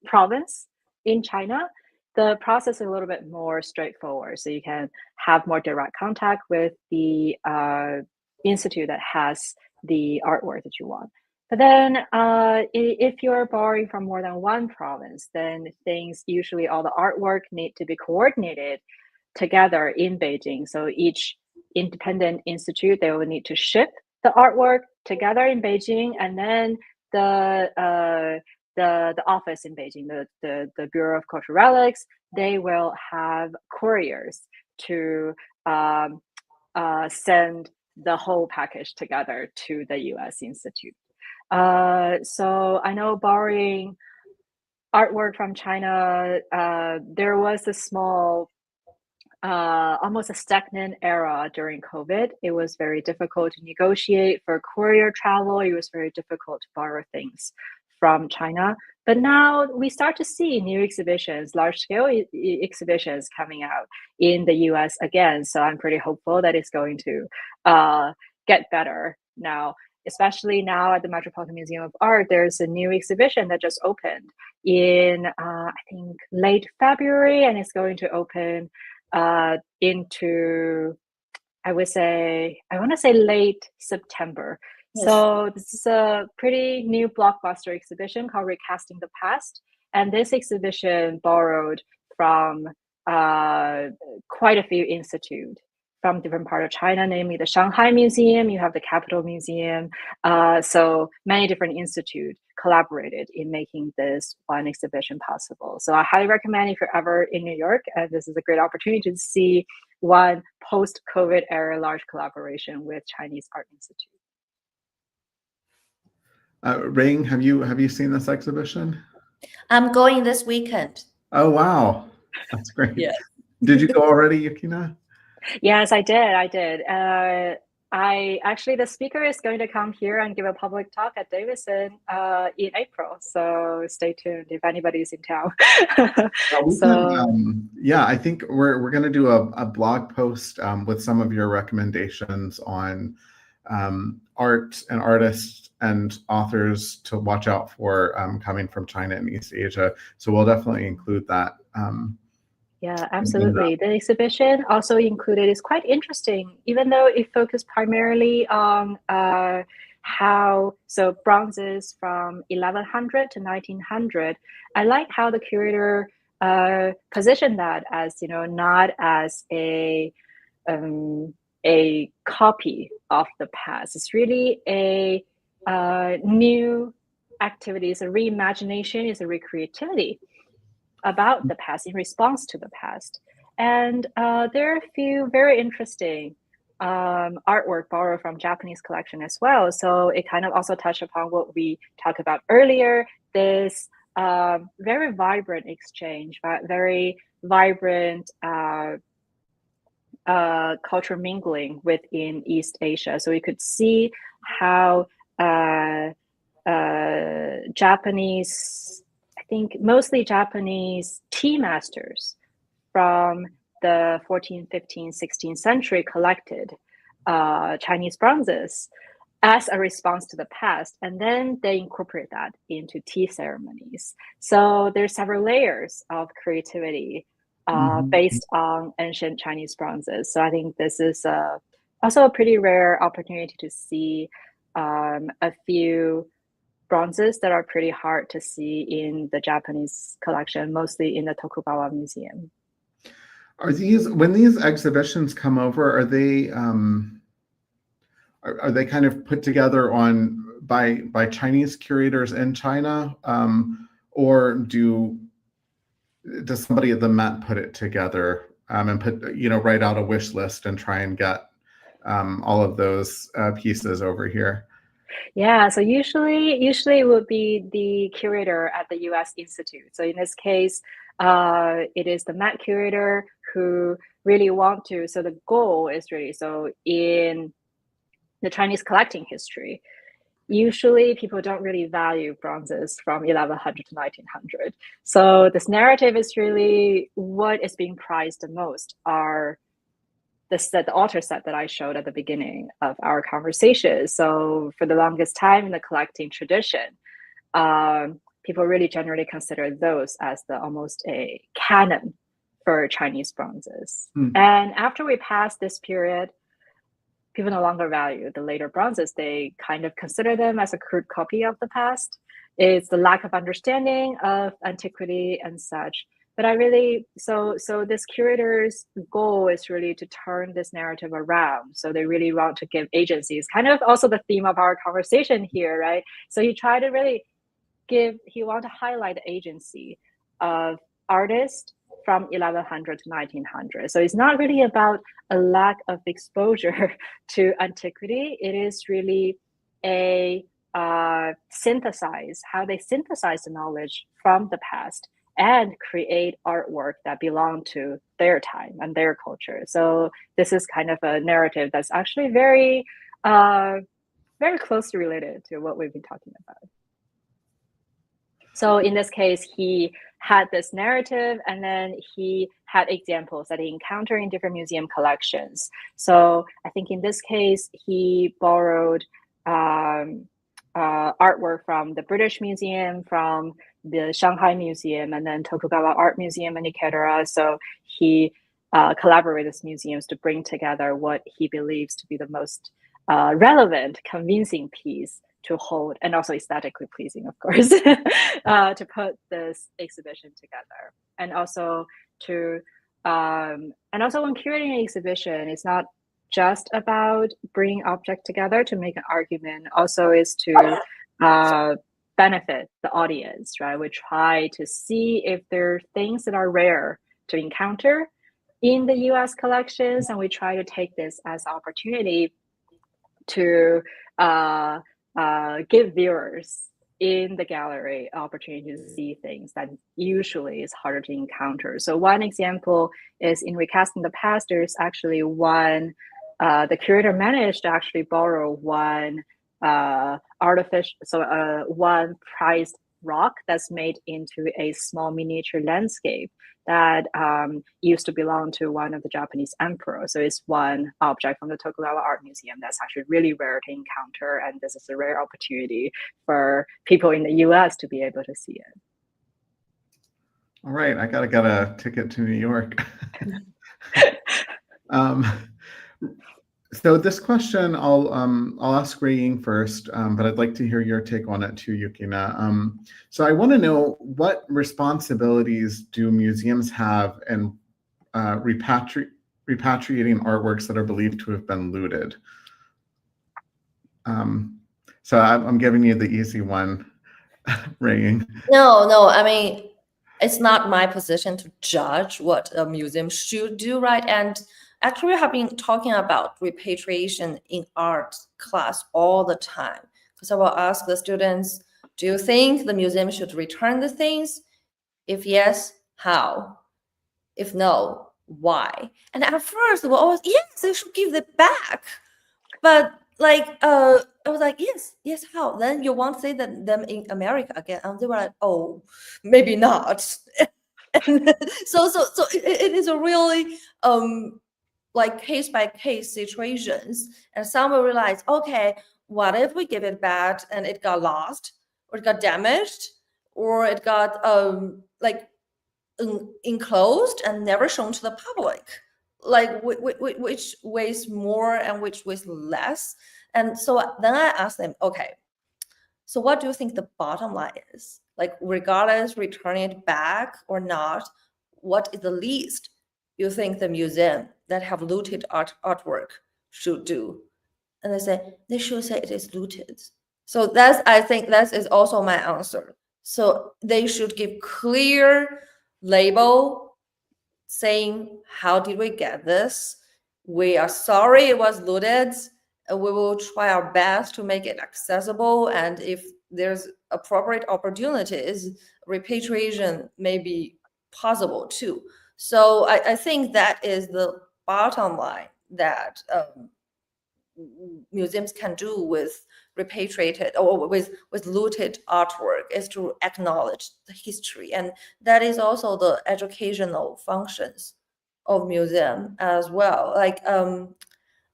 province in China, the process is a little bit more straightforward. So you can have more direct contact with the institute that has the artwork that you want. But then if you're borrowing from more than one province, then things, usually all the artwork need to be coordinated together in Beijing. So each independent institute, they will need to ship the artwork together in Beijing, and then the office in Beijing, the Bureau of Cultural Relics, they will have couriers to send the whole package together to the US Institute. So I know borrowing artwork from China, there was a small, almost a stagnant era during COVID. It was very difficult to negotiate for courier travel. It was very difficult to borrow things from China. But now we start to see new exhibitions, large-scale exhibitions coming out in the US again. So I'm pretty hopeful that it's going to get better now. Especially now at the Metropolitan Museum of Art, there's a new exhibition that just opened in, I think, late February, and it's going to open into, I want to say late September. Yes. So this is a pretty new blockbuster exhibition called Recasting the Past. And this exhibition borrowed from quite a few institutes from different part of China, namely the Shanghai Museum, you have the Capital Museum. So many different institutes collaborated in making this one exhibition possible. So I highly recommend if you're ever in New York, and this is a great opportunity to see one post-COVID era large collaboration with Chinese Art Institute. Ruiying, have you seen this exhibition? I'm going this weekend. Oh wow, that's great. Yeah. Did you go already, Yukina? Yes, I did. I actually, the speaker is going to come here and give a public talk at Davidson in April. So stay tuned if anybody's in town. Yeah, I think we're going to do a blog post with some of your recommendations on art and artists and authors to watch out for coming from China and East Asia. So we'll definitely include that. Yeah, absolutely. The exhibition also included is quite interesting, even though it focused primarily on so bronzes from 1100 to 1900. I like how the curator positioned that as, not as a copy of the past. It's really a new activity. It's a reimagination. It's a recreativity about the past in response to the past. And there are a few very interesting artwork borrowed from Japanese collection as well. So it kind of also touched upon what we talked about earlier, this very vibrant exchange, very vibrant cultural mingling within East Asia. So you could see how Japanese, I think mostly Japanese tea masters from the 14th, 15th, 16th century collected Chinese bronzes as a response to the past, and then they incorporate that into tea ceremonies. So there's several layers of creativity based on ancient Chinese bronzes. So I think this is also a pretty rare opportunity to see a few bronzes that are pretty hard to see in the Japanese collection, mostly in the Tokugawa Museum. When these exhibitions come over, are they kind of put together by Chinese curators in China, or does somebody at the Met put it together and write out a wish list and try and get all of those pieces over here? Yeah, so usually it would be the curator at the U.S. Institute. So in this case, it is the Met curator who really want to. So the goal is really, so in the Chinese collecting history, usually people don't really value bronzes from 1100 to 1900. So this narrative is really what is being prized the most are the altar set that I showed at the beginning of our conversation. So for the longest time in the collecting tradition, people really generally consider those as almost a canon for Chinese bronzes. And after we pass this period, people no longer value the later bronzes. They kind of consider them as a crude copy of the past. It's the lack of understanding of antiquity and such. But so this curator's goal is really to turn this narrative around. So they really want to give agencies, kind of also the theme of our conversation here, right? So he tried to really he want to highlight the agency of artists from 1100 to 1900. So it's not really about a lack of exposure to antiquity. It is really how they synthesize the knowledge from the past and create artwork that belong to their time and their culture. So this is kind of a narrative that's actually very, very closely related to what we've been talking about. So in this case, he had this narrative, and then he had examples that he encountered in different museum collections. So I think in this case, he borrowed artwork from the British Museum, from the Shanghai Museum, and then Tokugawa Art Museum and Ikeda. So he collaborated with museums to bring together what he believes to be the most relevant, convincing piece to hold, and also aesthetically pleasing, of course, to put this exhibition together. And also when curating an exhibition, it's not just about bringing objects together to make an argument, also is to benefit the audience, right? We try to see if there are things that are rare to encounter in the US collections, and we try to take this as an opportunity to give viewers in the gallery opportunity to see things that usually is harder to encounter. So one example is in Recasting the Past, there's actually one, the curator managed to actually borrow one one prized rock that's made into a small miniature landscape that used to belong to one of the Japanese emperors. So it's one object from the Tokugawa Art Museum that's actually really rare to encounter, and this is a rare opportunity for people in the US to be able to see it. All right, I gotta get a ticket to New York. So this question I'll ask Ruiying first, but I'd like to hear your take on it too, Yukina. So I want to know, what responsibilities do museums have in repatriating artworks that are believed to have been looted? So I'm giving you the easy one, Ruiying. No, I mean, it's not my position to judge what a museum should do, right? And actually, we have been talking about repatriation in art class all the time. Because I will ask the students, do you think the museum should return the things? If yes, how? If no, why? And at first, we'll always, yes, they should give it back. But like, I was like, yes, how? Then you won't see them in America again. And they were like, oh, maybe not. so it is a really like case by case situations, and some will realize, okay, what if we give it back and it got lost, or it got damaged, or it got like enclosed and never shown to the public, like which weighs more and which weighs less. And so then I asked them, okay, so what do you think the bottom line is? Like, regardless returning it back or not, what is the least you think the museum that have looted artwork should do? And they say they should say it is looted. So I think that is also my answer. So they should give clear label saying, how did we get this? We are sorry it was looted. We will try our best to make it accessible, and if there's appropriate opportunities, repatriation may be possible too. So I think that is the bottom line that museums can do with repatriated or with looted artwork, is to acknowledge the history. And that is also the educational functions of museum as well. Like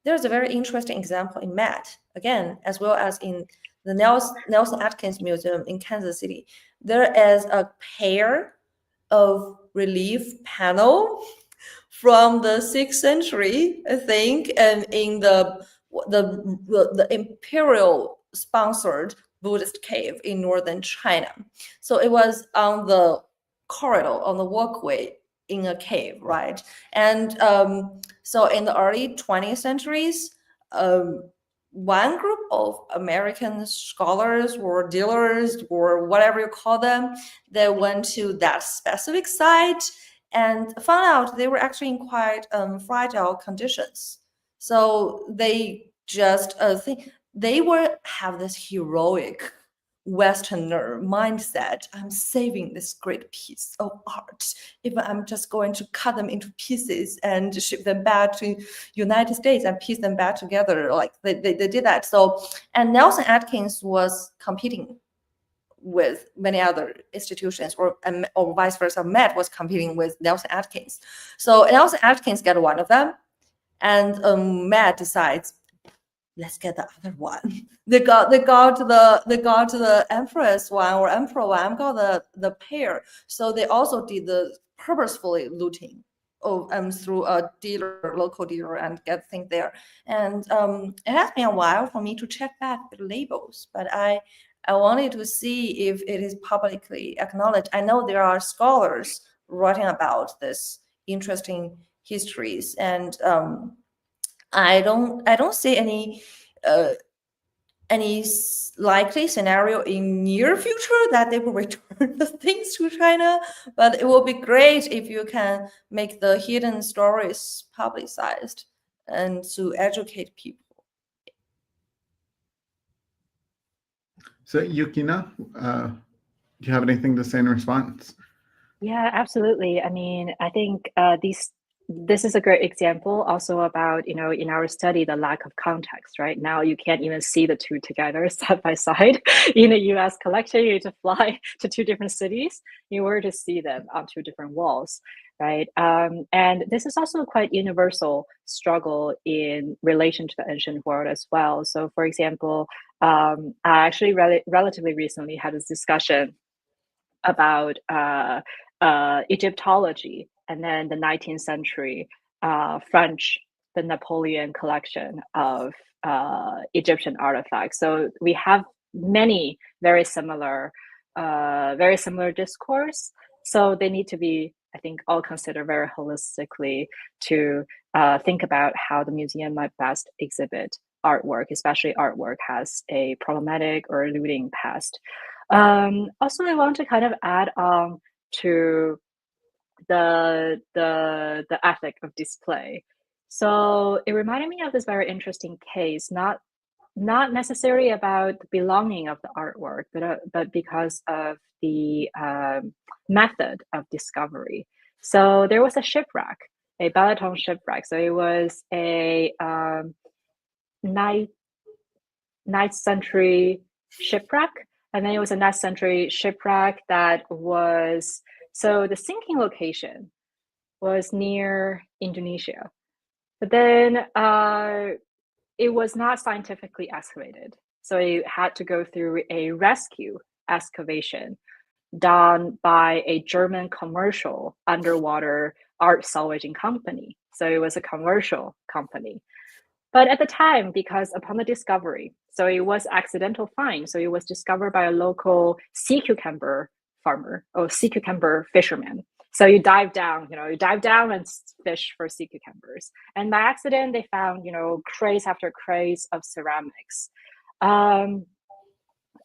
there's a very interesting example in Met, again, as well as in the Nelson Atkins Museum in Kansas City. There is a pair of relief panel from the 6th century, I think, and in the imperial sponsored Buddhist cave in northern China. So it was on the corridor, on the walkway in a cave, right? And so in the early 20th centuries, one group of American scholars or dealers or whatever you call them, they went to that specific site and found out they were actually in quite fragile conditions. So they just think they have this heroic Westerner mindset. I'm saving this great piece of art. If I'm just going to cut them into pieces and ship them back to United States and piece them back together, like they did that. So, and Nelson Atkins was competing with many other institutions, or vice versa. Met was competing with Nelson Atkins. So Nelson Atkins got one of them, and Met decides, let's get the other one. They got the empress one or emperor one, got the pair. So they also did the purposefully looting through a dealer, local dealer, and get things there. And it has been a while for me to check back the labels, but I wanted to see if it is publicly acknowledged. I know there are scholars writing about this interesting histories, and I don't see any likely scenario in near future that they will return the things to China, but it will be great if you can make the hidden stories publicized and to educate people. So Yukina, do you have anything to say in response? Yeah, absolutely. I mean, I think this is a great example also about, in our study, the lack of context, right? Now you can't even see the two together side by side. In a US collection, you need to fly to two different cities in order to see them on two different walls, right? And this is also a quite universal struggle in relation to the ancient world as well. So for example, I actually relatively recently had this discussion about Egyptology, and then the 19th century French, the Napoleon collection of Egyptian artifacts. So we have many very similar discourse. So they need to be, I think, all considered very holistically to think about how the museum might best exhibit artwork, especially artwork has a problematic or eluding past. Also, I want to kind of add on to the ethic of display. So it reminded me of this very interesting case, not necessarily about the belonging of the artwork, but because of the method of discovery. So there was a shipwreck, a Balaton shipwreck. So it was a 9th century shipwreck. And then it was a 9th century shipwreck that was, so the sinking location was near Indonesia. But then it was not scientifically excavated. So it had to go through a rescue excavation done by a German commercial underwater art salvaging company. So it was a commercial company. But at the time, because upon the discovery, so it was accidental find. So it was discovered by a local sea cucumber farmer or sea cucumber fisherman. So you dive down and fish for sea cucumbers. And by accident, they found, crates after crates of ceramics.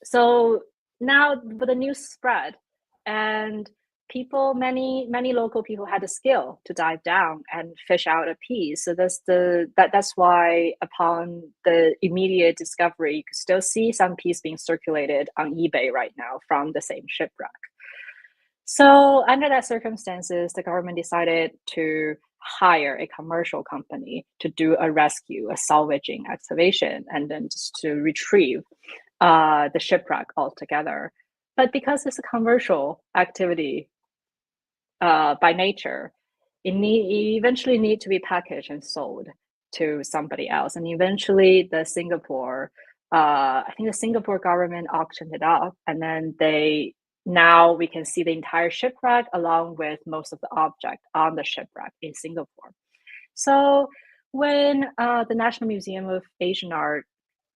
So now the news spread, and many local people had the skill to dive down and fish out a piece. So that's why upon the immediate discovery, you could still see some piece being circulated on eBay right now from the same shipwreck. So under that circumstances, the government decided to hire a commercial company to do a rescue, a salvaging excavation, and then just to retrieve the shipwreck altogether. But because it's a commercial activity by nature, it eventually need to be packaged and sold to somebody else. And eventually I think the Singapore government auctioned it off, and then now we can see the entire shipwreck along with most of the object on the shipwreck in Singapore. So when the National Museum of Asian Art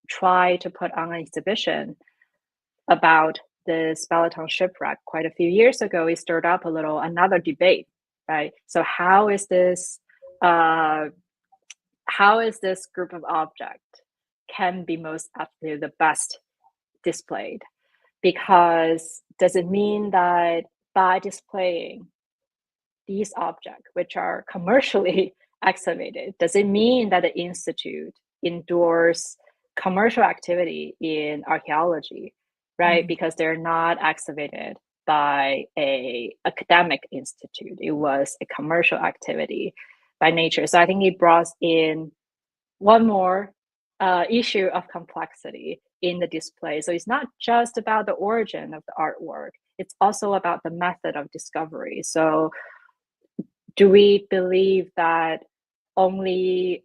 tried to put on an exhibition about this Balaton shipwreck quite a few years ago, it stirred up another debate, right? So how is this group of objects can be most aptly the best displayed? Because does it mean that by displaying these objects, which are commercially excavated, does it mean that the Institute endorse commercial activity in archaeology, right? Because they're not excavated by an academic institute. It was a commercial activity by nature. So I think it brought in one more issue of complexity in the display. So it's not just about the origin of the artwork, it's also about the method of discovery. So do we believe that only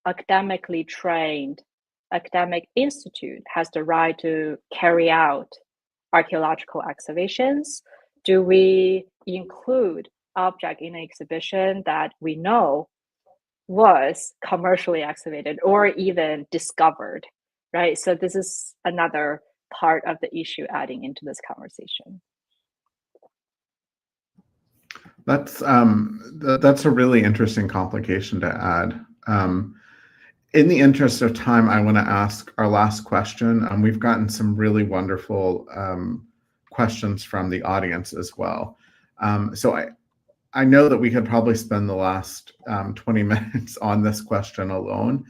academically trained academic institute has the right to carry out archaeological excavations? Do we include object in an exhibition that we know was commercially excavated or even discovered, right? So this is another part of the issue adding into this conversation. That's a really interesting complication to add. In the interest of time, I want to ask our last question. We've gotten some really wonderful questions from the audience as well. So I know that we could probably spend the last 20 minutes on this question alone.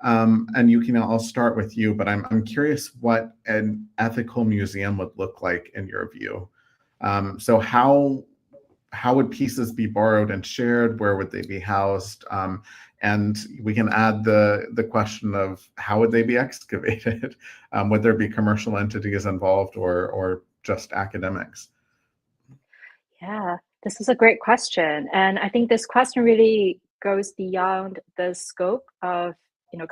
And Yukina, I'll start with you, but I'm curious what an ethical museum would look like in your view. So how would pieces be borrowed and shared? Where would they be housed? And we can add the question of how would they be excavated? Would there be commercial entities involved or just academics? Yeah, this is a great question. And I think this question really goes beyond the scope of,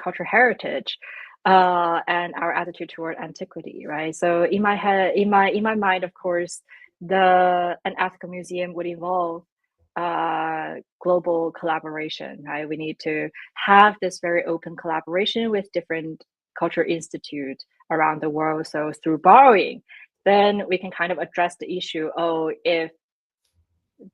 cultural heritage and our attitude toward antiquity, right? So in my head, in my mind, of course, an ethical museum would involve global collaboration, right? We need to have this very open collaboration with different cultural institutes around the world. So through borrowing, then we can kind of address the issue, if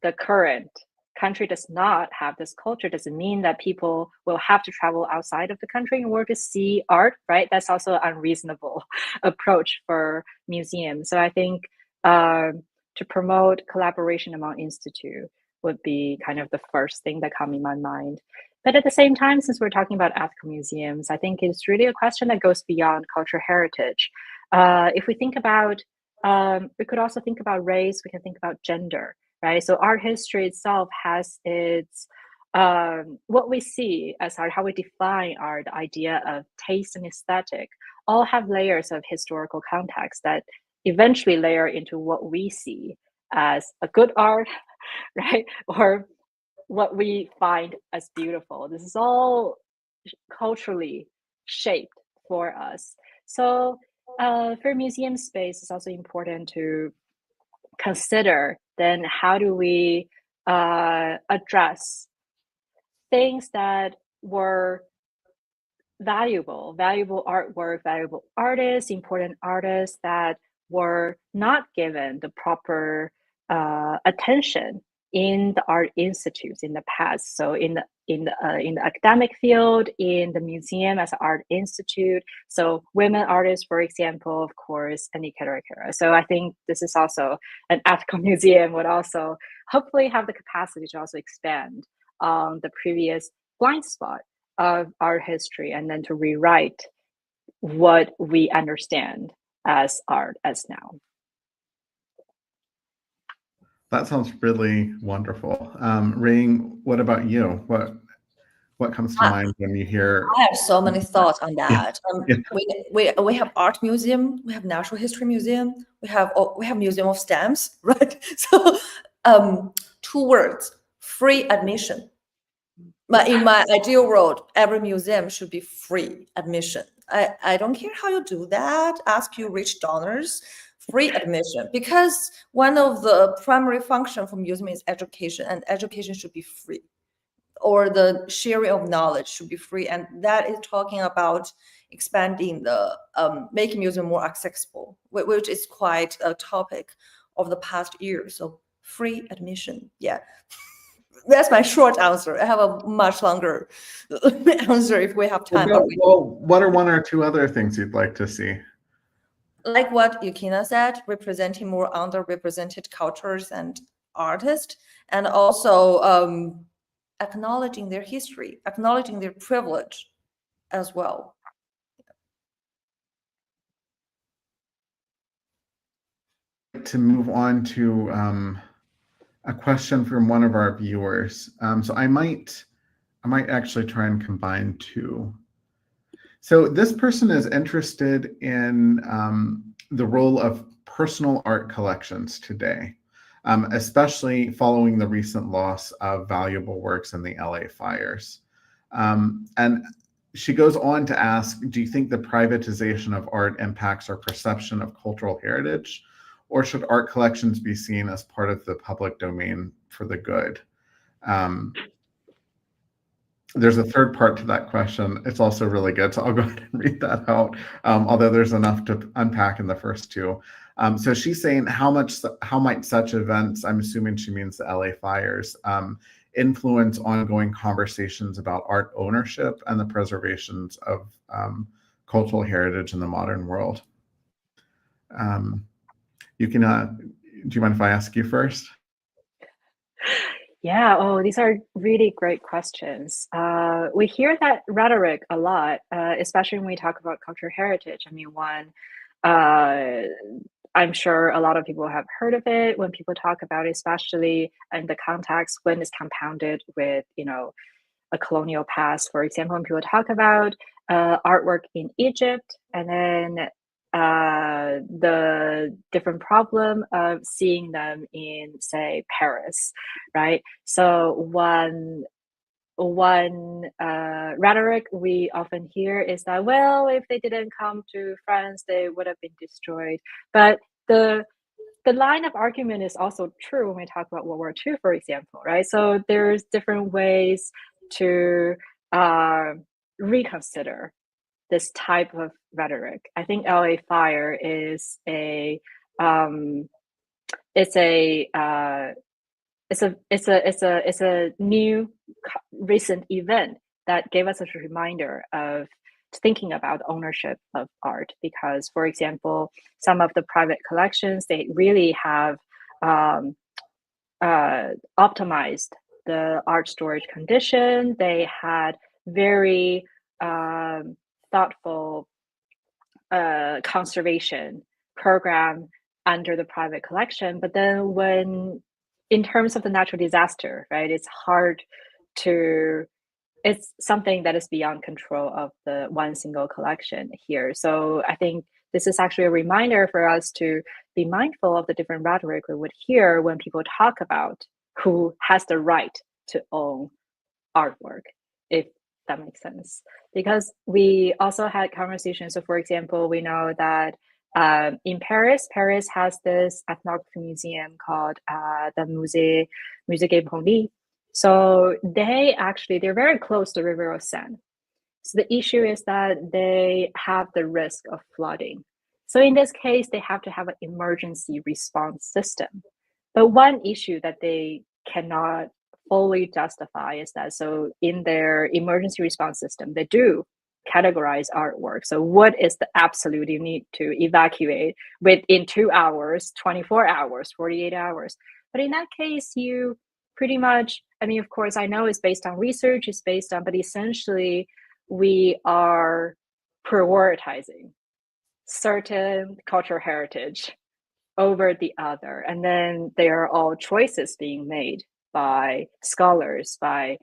the current country does not have this culture, does it mean that people will have to travel outside of the country in order to see art, right? That's also an unreasonable approach for museums. So I think to promote collaboration among institutes would be kind of the first thing that come in my mind. But at the same time, since we're talking about ethical museums, I think it's really a question that goes beyond cultural heritage. If we think about, we could also think about race, we can think about gender, right? So art history itself has its, what we see as art, how we define art, the idea of taste and aesthetic, all have layers of historical context that eventually layer into what we see as a good art, right? Or what we find as beautiful. This is all culturally shaped for us. So for museum space, it's also important to consider then how do we address things that were valuable artwork, valuable artists, important artists that were not given the proper attention in the art institutes in the past. So in the academic field, in the museum as an art institute. So women artists, for example, of course, and et cetera, et cetera. So I think this is also an ethical museum would also hopefully have the capacity to also expand on the previous blind spot of art history and then to rewrite what we understand as art as now. That sounds really wonderful. Ruiying, what about you? What comes to mind when you hear? I have so many thoughts on that. Yeah. We have art museum, we have natural history museum, we have museum of stamps, right? So 2 words: free admission. But in my ideal world, every museum should be free admission. I don't care how you do that. Ask your rich donors. Free admission, because one of the primary function for museum is education, and education should be free, or the sharing of knowledge should be free, and that is talking about expanding the making museum more accessible, which is quite a topic of the past year. So free admission, yeah. That's my short answer. I have a much longer answer if we have time. Well, what are 1 or 2 other things you'd like to see? Like what Yukina said, representing more underrepresented cultures and artists, and also acknowledging their history, acknowledging their privilege as well. To move on to a question from one of our viewers. So I might actually try and combine 2. So this person is interested in the role of personal art collections today, especially following the recent loss of valuable works in the LA fires. And she goes on to ask, do you think the privatization of art impacts our perception of cultural heritage, or should art collections be seen as part of the public domain for the good? There's a third part to that question. It's also really good, so I'll go ahead and read that out, although there's enough to unpack in the first two. So she's saying, how might such events, I'm assuming she means the LA fires, influence ongoing conversations about art ownership and the preservations of cultural heritage in the modern world? Yukina, do you mind if I ask you first? Yeah, oh, these are really great questions. We hear that rhetoric a lot, especially when we talk about cultural heritage. I mean, I'm sure a lot of people have heard of it when people talk about it, especially in the context when it's compounded with, a colonial past. For example, when people talk about artwork in Egypt, and then the different problem of seeing them in, say, Paris, right? So one rhetoric we often hear is that, well, if they didn't come to France, they would have been destroyed. But the line of argument is also true when we talk about World War II, for example, right? So there's different ways to reconsider this type of rhetoric. I think LA fire is a new recent event that gave us a reminder of thinking about ownership of art, because, for example, some of the private collections, they really have optimized the art storage condition. They had very thoughtful conservation program under the private collection. But then in terms of the natural disaster, right, it's something that is beyond control of the one single collection here. So I think this is actually a reminder for us to be mindful of the different rhetoric we would hear when people talk about who has the right to own artwork, if that makes sense. Because we also had conversations. So, for example, we know that in Paris has this ethnography museum called the Musée Gay Pony. So they're very close to the River of Seine. So the issue is that they have the risk of flooding. So in this case, they have to have an emergency response system. But one issue that they cannot fully justify is that, so in their emergency response system, they do categorize artwork. So what is the absolute you need to evacuate within 2 hours, 24 hours, 48 hours? But in that case, you pretty much, I mean, of course, I know it's based on research, but essentially we are prioritizing certain cultural heritage over the other. And then there are all choices being made by scholars, by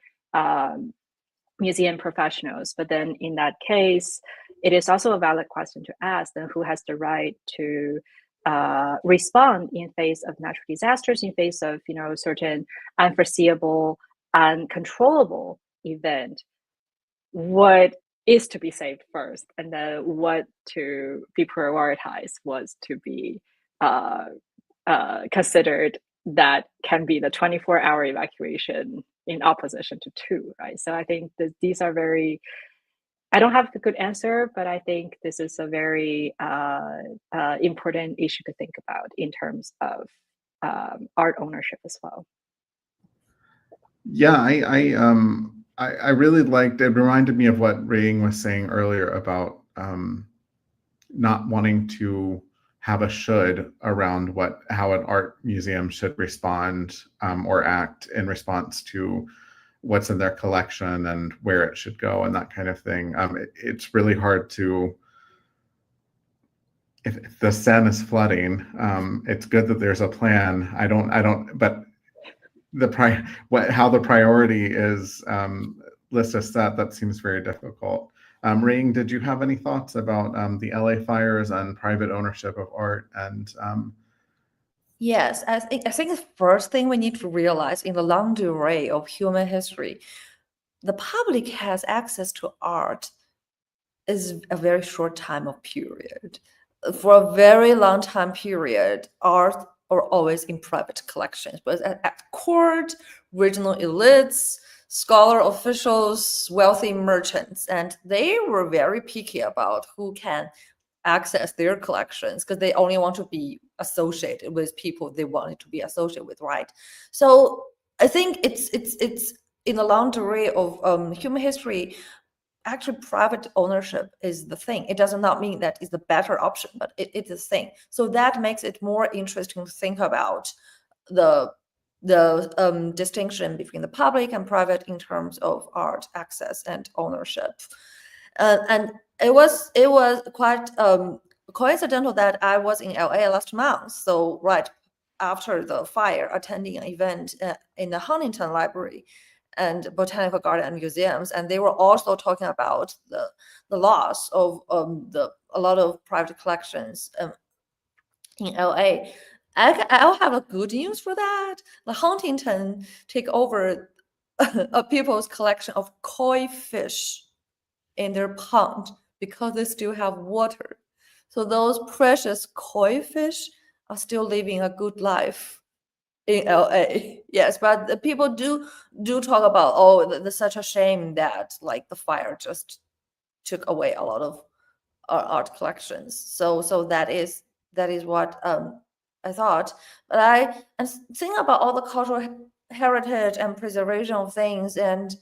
museum professionals. But then in that case, it is also a valid question to ask, then who has the right to respond in face of natural disasters, in face of certain unforeseeable, uncontrollable event? What is to be saved first, and then what to be prioritized was to be considered that can be the 24-hour evacuation in opposition to 2, right? So I think that these are very, I don't have the good answer, but I think this is a very important issue to think about in terms of art ownership as well. Yeah, I really liked it. Reminded me of what Ruiying was saying earlier about not wanting to have a should around how an art museum should respond or act in response to what's in their collection and where it should go and that kind of thing. It's really hard to, if the Seine is flooding, it's good that there's a plan. But how the priority is listed as that seems very difficult. Ruiying, did you have any thoughts about the LA fires and private ownership of art? And yes, I think the first thing we need to realize in the long durée of human history, the public has access to art is a very short time of period. for a very long time period, art are always in private collections, but at court, regional elites, scholar officials, wealthy merchants, and they were very picky about who can access their collections because they only want to be associated with people they wanted to be associated with, right? So I think it's in the laundry of human history. Actually, private ownership is the thing. It does not mean that it's the better option, but it's a thing. So that makes it more interesting to think about the distinction between the public and private in terms of art access and ownership. And it was quite coincidental that I was in LA last month. So right after the fire, attending an event in the Huntington Library and Botanical Garden and museums, and they were also talking about the loss of a lot of private collections in LA. I'll have a good news for that. The Huntington take over a people's collection of koi fish in their pond because they still have water. So those precious koi fish are still living a good life in LA. Yes, but the people do talk about, oh, there's such a shame that like the fire just took away a lot of our art collections. So that is what I thought. But I think about all the cultural heritage and preservation of things, and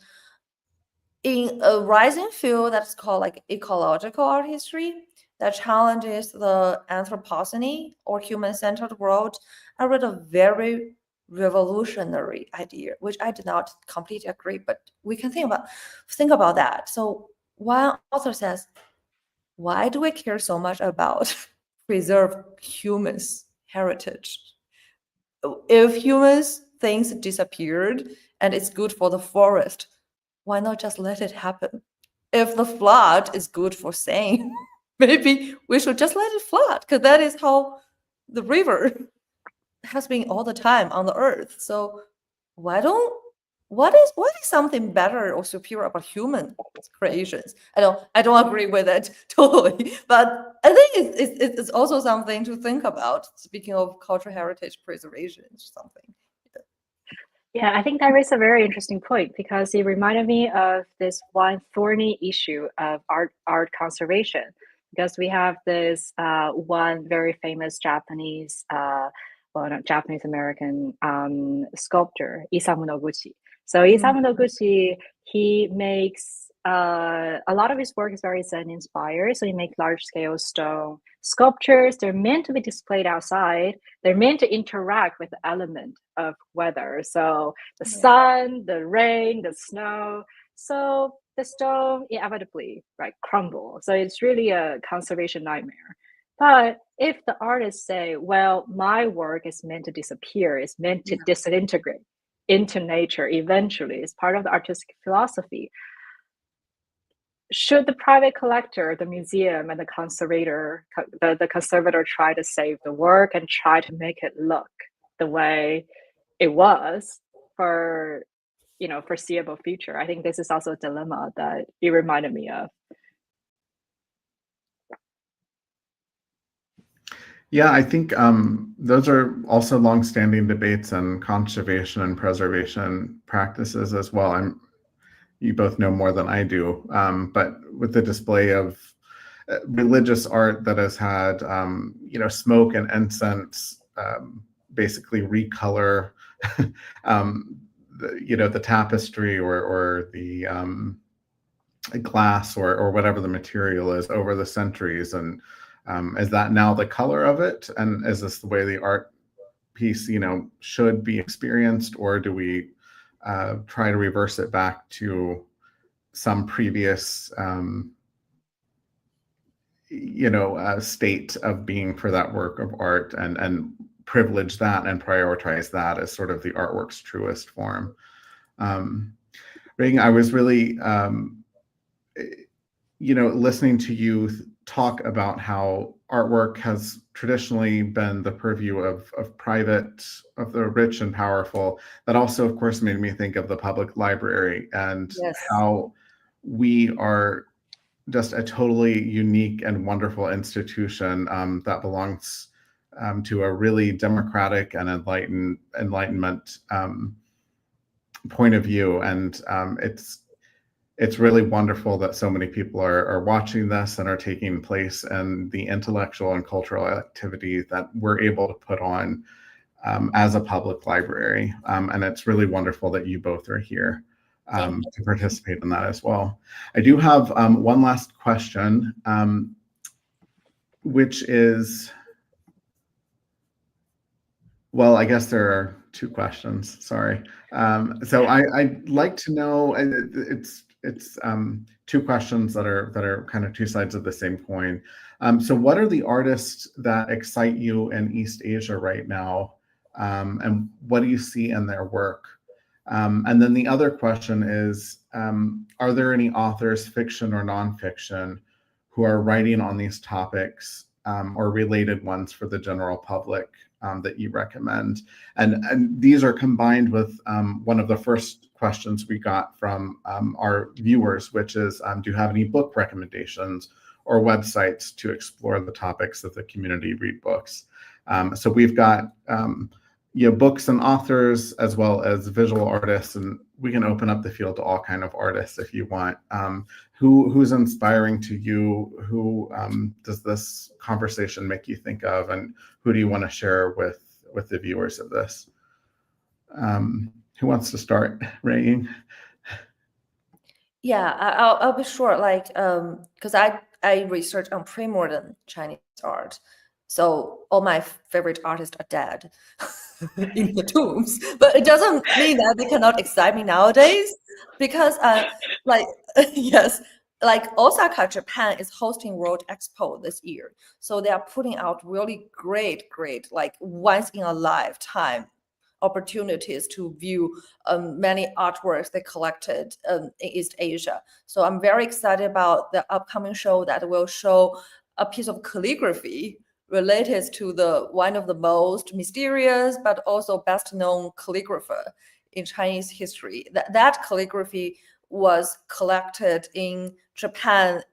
in a rising field that's called like ecological art history that challenges the Anthropocene or human-centered world, I read a very revolutionary idea, which I did not completely agree, but we can think about that. So one author says, why do we care so much about preserve humans' heritage? If humans things disappeared and it's good for the forest, why not just let it happen? If the flood is good for saying, maybe we should just let it flood, because that is how the river has been all the time on the earth. So what is something better or superior about human creations? I don't agree with it totally, but I think it's also something to think about. Speaking of cultural heritage preservation, something. Yeah, I think that raises a very interesting point because it reminded me of this one thorny issue of art conservation. Because we have this one very famous Japanese, well, not Japanese American sculptor, Isamu Noguchi. So Isamu Noguchi, he makes a lot of his work is very Zen inspired. So he makes large scale stone sculptures. They're meant to be displayed outside. They're meant to interact with the element of weather. So the sun, the rain, the snow. So the stone inevitably crumble. So it's really a conservation nightmare. But if the artists say, well, my work is meant to disappear, it's meant to disintegrate into nature eventually, it's part of the artistic philosophy. Should the private collector, the museum, and the conservator try to save the work and try to make it look the way it was for foreseeable future? I think this is also a dilemma that it reminded me of. Yeah, I think those are also longstanding debates on conservation and preservation practices as well. You both know more than I do, but with the display of religious art that has had, smoke and incense basically recolor, the tapestry or the glass or whatever the material is over the centuries, and is that now the color of it, and is this the way the art piece should be experienced, or do we try to reverse it back to some previous state of being for that work of art, and privilege that and prioritize that as sort of the artwork's truest form. Ruiying, I was really listening to you talk about how artwork has traditionally been the purview of the rich and powerful. That also, of course, made me think of the public library and how we are just a totally unique and wonderful institution that belongs to a really democratic and enlightenment point of view. And it's really wonderful that so many people are watching this and are taking place in the intellectual and cultural activity that we're able to put on as a public library. And it's really wonderful that you both are here to participate in that as well. I do have one last question, which is, well, I guess there are two questions, sorry. So I'd like to know, it's two questions that are kind of two sides of the same coin. So what are the artists that excite you in East Asia right now? And what do you see in their work? And then the other question is, are there any authors, fiction or nonfiction, who are writing on these topics or related ones for the general public that you recommend? And these are combined with one of the first questions we got from our viewers, which is, do you have any book recommendations or websites to explore the topics that the community read books? So we've got books and authors as well as visual artists, and we can open up the field to all kind of artists if you want. Who's inspiring to you? Who does this conversation make you think of, and who do you want to share with the viewers of this? Who wants to start? Ruiying? Yeah, I'll be short. Like, because I research on pre-modern Chinese art, so all my favorite artists are dead in the tombs. But it doesn't mean that they cannot excite me nowadays, because yes, like Osaka, Japan is hosting World Expo this year, so they are putting out really great, like once in a lifetime opportunities to view many artworks they collected in East Asia. So I'm very excited about the upcoming show that will show a piece of calligraphy related to one of the most mysterious but also best known calligrapher in Chinese history. That calligraphy was collected in Japan,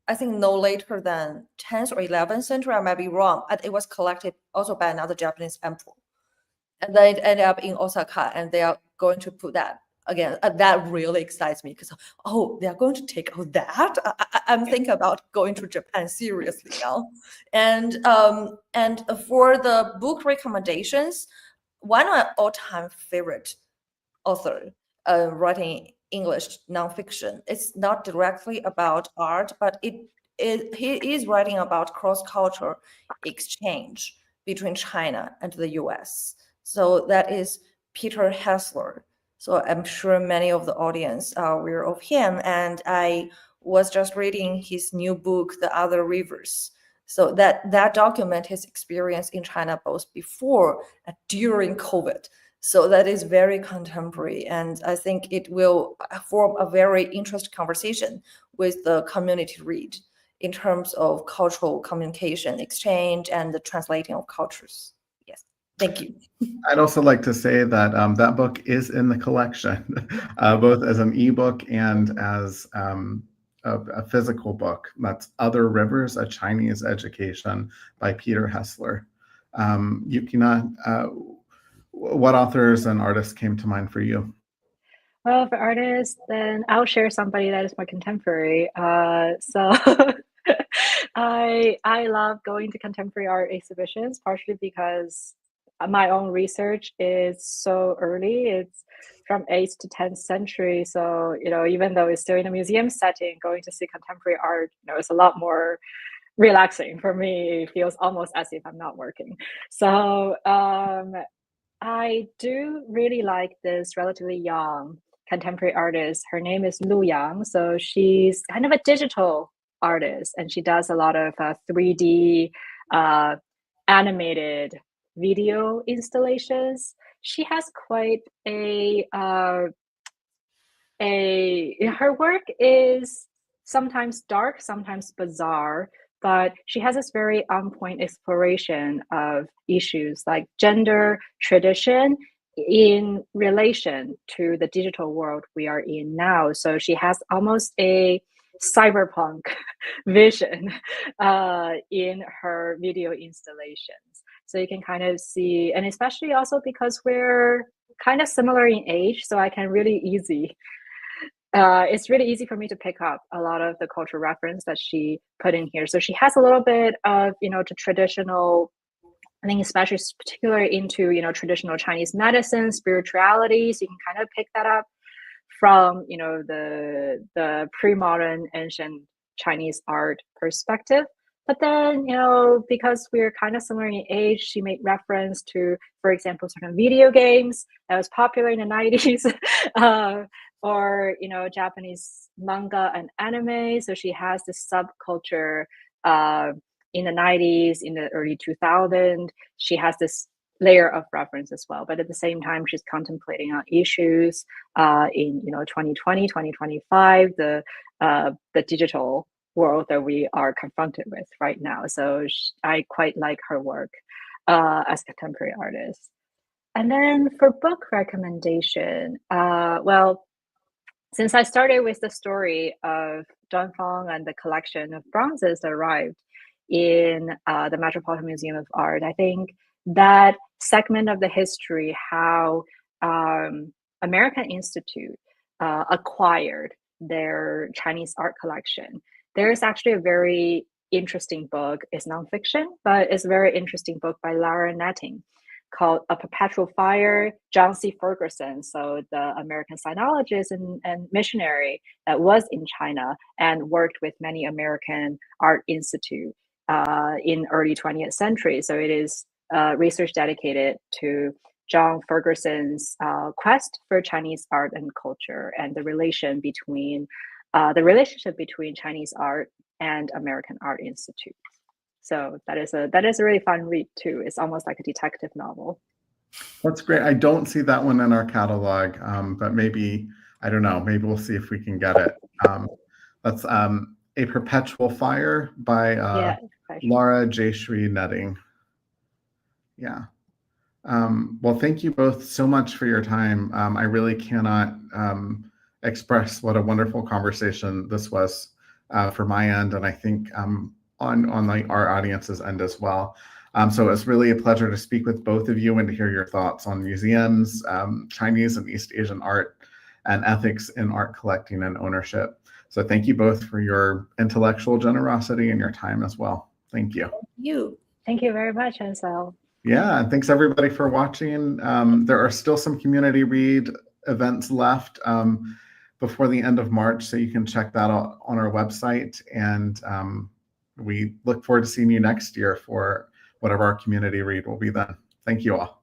I think no later than 10th or 11th century, I might be wrong. It was collected also by another Japanese emperor. And then it ended up in Osaka, and they are going to put that again. That really excites me, because, they are going to take out that. I'm thinking about going to Japan seriously now. And for the book recommendations, one of my all-time favorite author writing English nonfiction. It's not directly about art, but he is writing about cross-cultural exchange between China and the US. So that is Peter Hessler. So I'm sure many of the audience are aware of him. And I was just reading his new book, The Other Rivers. So that document his experience in China both before and during COVID. So that is very contemporary. And I think it will form a very interesting conversation with the community read in terms of cultural communication, exchange, and the translating of cultures. Yes, thank you. I'd also like to say that that book is in the collection, both as an ebook and as a physical book. That's Other Rivers, A Chinese Education by Peter Hessler. Yukina, what authors and artists came to mind for you? Well, for artists, then I'll share somebody that is more contemporary. So I love going to contemporary art exhibitions, partially because my own research is so early. It's from 8th to 10th century. So, even though it's still in a museum setting, going to see contemporary art, it's a lot more relaxing for me. It feels almost as if I'm not working. So I do really like this relatively young contemporary artist. Her name is Ruiying. So she's kind of a digital artist, and she does a lot of 3D animated video installations. She has quite her work is sometimes dark, sometimes bizarre, but she has this very on-point exploration of issues like gender, tradition in relation to the digital world we are in now. So she has almost a cyberpunk vision in her video installations. So you can kind of see, and especially also because we're kind of similar in age, so I can really it's really easy for me to pick up a lot of the cultural reference that she put in here. So she has a little bit of, the traditional, I think especially particularly into, traditional Chinese medicine, spirituality. So you can kind of pick that up from, the pre-modern ancient Chinese art perspective. But then, because we're kind of similar in age, she made reference to, for example, certain video games that was popular in the 90s. Or Japanese manga and anime. So she has this subculture in the 90s, in the early 2000s. She has this layer of reference as well. But at the same time, she's contemplating on issues in 2020, 2025, the digital world that we are confronted with right now. So I quite like her work as a contemporary artist. And then for book recommendation, well, since I started with the story of Dunfang and the collection of bronzes that arrived in the Metropolitan Museum of Art, I think that segment of the history, how American Institute acquired their Chinese art collection, there is actually a very interesting book. It's nonfiction, but it's a very interesting book by Lara Netting called A Perpetual Fire, John C. Ferguson, so the American sinologist and missionary that was in China and worked with many American art institute in early 20th century. So it is research dedicated to John Ferguson's quest for Chinese art and culture and the relationship between Chinese art and American Art Institute. So that is a really fun read too. It's almost like a detective novel. That's great. I don't see that one in our catalog, but maybe, I don't know, maybe we'll see if we can get it. That's A Perpetual Fire by Laura Jayshree Netting. Yeah. Well, thank you both so much for your time. I really cannot express what a wonderful conversation this was for my end, and I think on our audience's end as well. So it's really a pleasure to speak with both of you and to hear your thoughts on museums, Chinese and East Asian art, and ethics in art collecting and ownership. So thank you both for your intellectual generosity and your time as well. Thank you. Thank you very much, Ansel. Yeah, and thanks everybody for watching. There are still some community read events left before the end of March, so you can check that out on our website. And we look forward to seeing you next year for whatever our community read will be then. Thank you all.